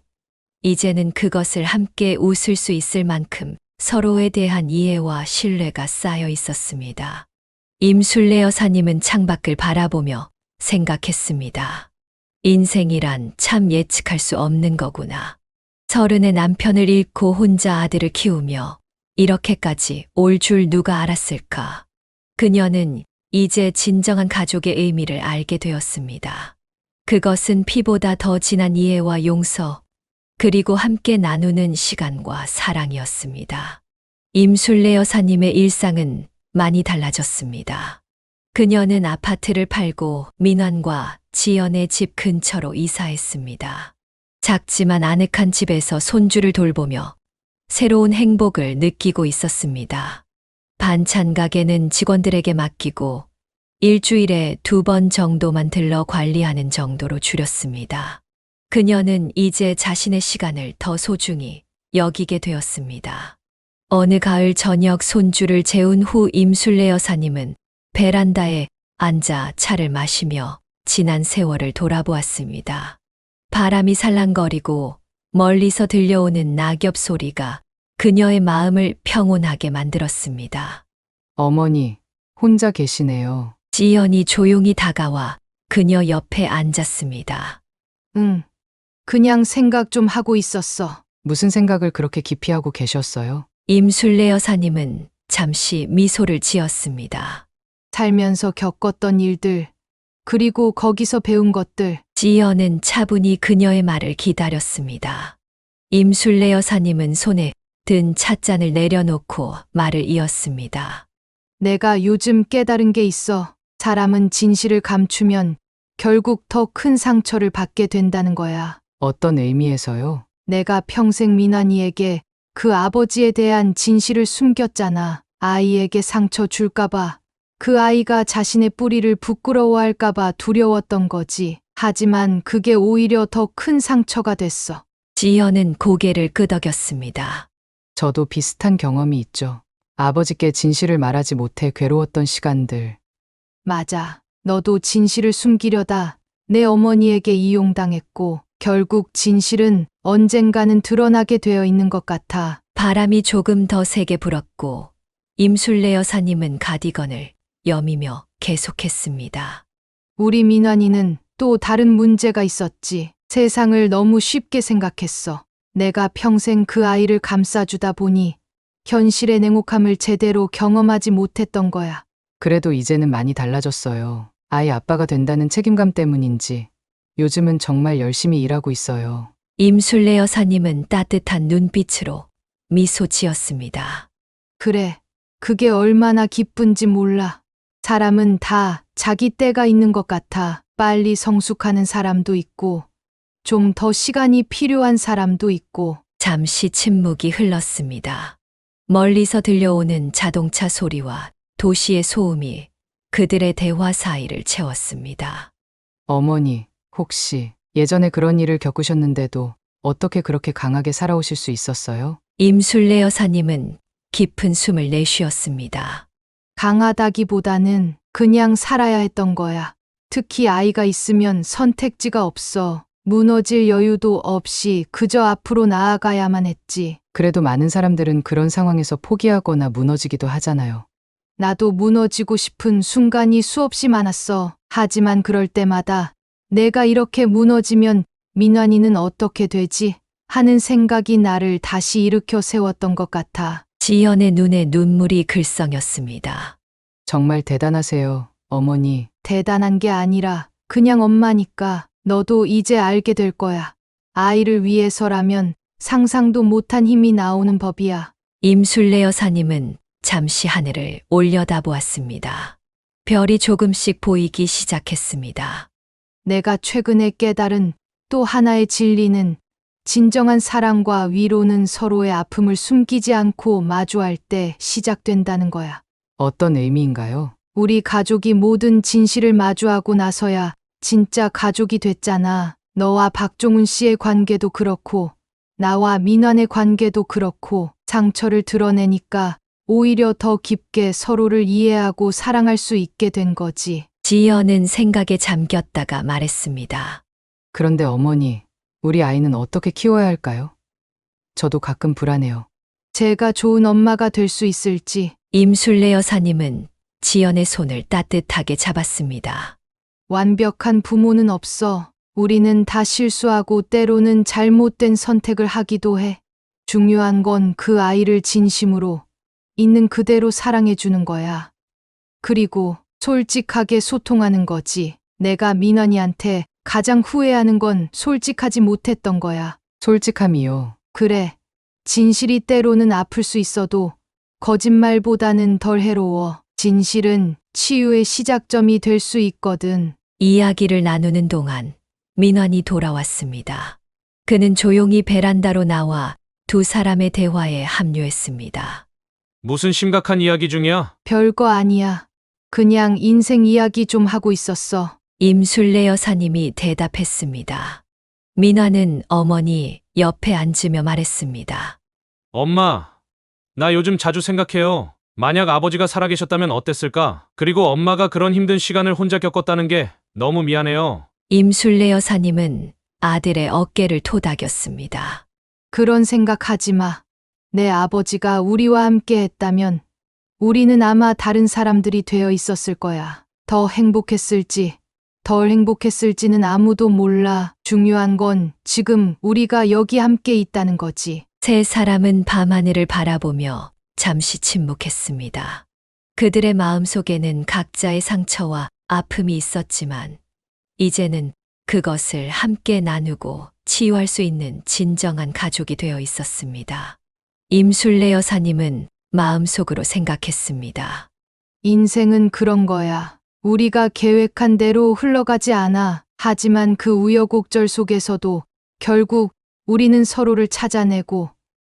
이제는 그것을 함께 웃을 수 있을 만큼 서로에 대한 이해와 신뢰가 쌓여 있었습니다. 임술래 여사님은 창밖을 바라보며 생각했습니다. 인생이란 참 예측할 수 없는 거구나. 30의 남편을 잃고 혼자 아들을 키우며 이렇게까지 올 줄 누가 알았을까. 그녀는 이제 진정한 가족의 의미를 알게 되었습니다. 그것은 피보다 더 진한 이해와 용서, 그리고 함께 나누는 시간과 사랑이었습니다. 임술래 여사님의 일상은 많이 달라졌습니다. 그녀는 아파트를 팔고 민환과 지연의 집 근처로 이사했습니다. 작지만 아늑한 집에서 손주를 돌보며 새로운 행복을 느끼고 있었습니다. 반찬 가게는 직원들에게 맡기고 일주일에 2번 정도만 들러 관리하는 정도로 줄였습니다. 그녀는 이제 자신의 시간을 더 소중히 여기게 되었습니다. 어느 가을 저녁 손주를 재운 후 임술래 여사님은 베란다에 앉아 차를 마시며 지난 세월을 돌아보았습니다. 바람이 살랑거리고 멀리서 들려오는 낙엽 소리가 그녀의 마음을 평온하게 만들었습니다. 어머니, 혼자 계시네요. 지연이 조용히 다가와 그녀 옆에 앉았습니다. 응. 그냥 생각 좀 하고 있었어. 무슨 생각을 그렇게 깊이 하고 계셨어요? 임술래 여사님은 잠시 미소를 지었습니다. 살면서 겪었던 일들, 그리고 거기서 배운 것들. 지연은 차분히 그녀의 말을 기다렸습니다. 임술래 여사님은 손에 든 찻잔을 내려놓고 말을 이었습니다. 내가 요즘 깨달은 게 있어. 사람은 진실을 감추면 결국 더 큰 상처를 받게 된다는 거야. 어떤 의미에서요? 내가 평생 민환이에게 그 아버지에 대한 진실을 숨겼잖아. 아이에게 상처 줄까봐. 그 아이가 자신의 뿌리를 부끄러워할까봐 두려웠던 거지. 하지만 그게 오히려 더 큰 상처가 됐어. 지연은 고개를 끄덕였습니다. 저도 비슷한 경험이 있죠. 아버지께 진실을 말하지 못해 괴로웠던 시간들. 맞아. 너도 진실을 숨기려다 내 어머니에게 이용당했고, 결국 진실은 언젠가는 드러나게 되어 있는 것 같아. 바람이 조금 더 세게 불었고 임술래 여사님은 가디건을 여미며 계속했습니다. 우리 민환이는 또 다른 문제가 있었지. 세상을 너무 쉽게 생각했어. 내가 평생 그 아이를 감싸주다 보니 현실의 냉혹함을 제대로 경험하지 못했던 거야. 그래도 이제는 많이 달라졌어요. 아이 아빠가 된다는 책임감 때문인지 요즘은 정말 열심히 일하고 있어요. 임술래 여사님은 따뜻한 눈빛으로 미소 지었습니다. 그래, 그게 얼마나 기쁜지 몰라. 사람은 다 자기 때가 있는 것 같아. 빨리 성숙하는 사람도 있고, 좀 더 시간이 필요한 사람도 있고. 잠시 침묵이 흘렀습니다. 멀리서 들려오는 자동차 소리와 도시의 소음이 그들의 대화 사이를 채웠습니다. 어머니, 혹시 예전에 그런 일을 겪으셨는데도 어떻게 그렇게 강하게 살아오실 수 있었어요? 임술래 여사님은 깊은 숨을 내쉬었습니다. 강하다기보다는 그냥 살아야 했던 거야. 특히 아이가 있으면 선택지가 없어. 무너질 여유도 없이 그저 앞으로 나아가야만 했지. 그래도 많은 사람들은 그런 상황에서 포기하거나 무너지기도 하잖아요. 나도 무너지고 싶은 순간이 수없이 많았어. 하지만 그럴 때마다 내가 이렇게 무너지면 민환이는 어떻게 되지? 하는 생각이 나를 다시 일으켜 세웠던 것 같아. 지연의 눈에 눈물이 글썽였습니다. 정말 대단하세요, 어머니. 대단한 게 아니라 그냥 엄마니까. 너도 이제 알게 될 거야. 아이를 위해서라면 상상도 못한 힘이 나오는 법이야. 임술래 여사님은 잠시 하늘을 올려다보았습니다. 별이 조금씩 보이기 시작했습니다. 내가 최근에 깨달은 또 하나의 진리는 진정한 사랑과 위로는 서로의 아픔을 숨기지 않고 마주할 때 시작된다는 거야. 어떤 의미인가요? 우리 가족이 모든 진실을 마주하고 나서야 진짜 가족이 됐잖아. 너와 박종훈 씨의 관계도 그렇고 나와 민환의 관계도 그렇고 상처를 드러내니까 오히려 더 깊게 서로를 이해하고 사랑할 수 있게 된 거지. 지연은 생각에 잠겼다가 말했습니다. 그런데 어머니, 우리 아이는 어떻게 키워야 할까요? 저도 가끔 불안해요. 제가 좋은 엄마가 될 수 있을지. 임술래 여사님은 지연의 손을 따뜻하게 잡았습니다. 완벽한 부모는 없어. 우리는 다 실수하고 때로는 잘못된 선택을 하기도 해. 중요한 건 그 아이를 진심으로 있는 그대로 사랑해 주는 거야. 그리고 솔직하게 소통하는 거지. 내가 민환이한테 가장 후회하는 건 솔직하지 못했던 거야. 솔직함이요. 그래. 진실이 때로는 아플 수 있어도 거짓말보다는 덜 해로워. 진실은 치유의 시작점이 될 수 있거든. 이야기를 나누는 동안 민환이 돌아왔습니다. 그는 조용히 베란다로 나와 두 사람의 대화에 합류했습니다. 무슨 심각한 이야기 중이야? 별거 아니야. 그냥 인생 이야기 좀 하고 있었어. 임술래 여사님이 대답했습니다. 민환은 어머니 옆에 앉으며 말했습니다. 엄마, 나 요즘 자주 생각해요. 만약 아버지가 살아계셨다면 어땠을까? 그리고 엄마가 그런 힘든 시간을 혼자 겪었다는 게 너무 미안해요. 임술래 여사님은 아들의 어깨를 토닥였습니다. 그런 생각하지 마. 내 아버지가 우리와 함께 했다면 우리는 아마 다른 사람들이 되어 있었을 거야. 더 행복했을지, 덜 행복했을지는 아무도 몰라. 중요한 건 지금 우리가 여기 함께 있다는 거지. 세 사람은 밤하늘을 바라보며 잠시 침묵했습니다. 그들의 마음속에는 각자의 상처와 아픔이 있었지만 이제는 그것을 함께 나누고 치유할 수 있는 진정한 가족이 되어 있었습니다. 임술래 여사님은 마음속으로 생각했습니다. 인생은 그런 거야. 우리가 계획한 대로 흘러가지 않아. 하지만 그 우여곡절 속에서도 결국 우리는 서로를 찾아내고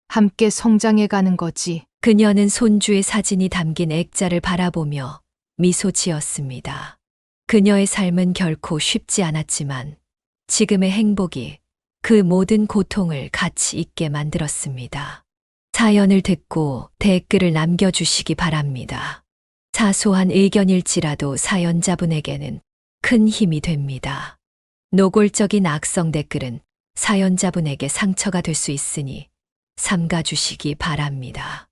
함께 성장해 가는 거지. 그녀는 손주의 사진이 담긴 액자를 바라보며 미소 지었습니다. 그녀의 삶은 결코 쉽지 않았지만 지금의 행복이 그 모든 고통을 같이 잊게 만들었습니다. 사연을 듣고 댓글을 남겨주시기 바랍니다. 사소한 의견일지라도 사연자분에게는 큰 힘이 됩니다. 노골적인 악성 댓글은 사연자분에게 상처가 될 수 있으니 삼가주시기 바랍니다.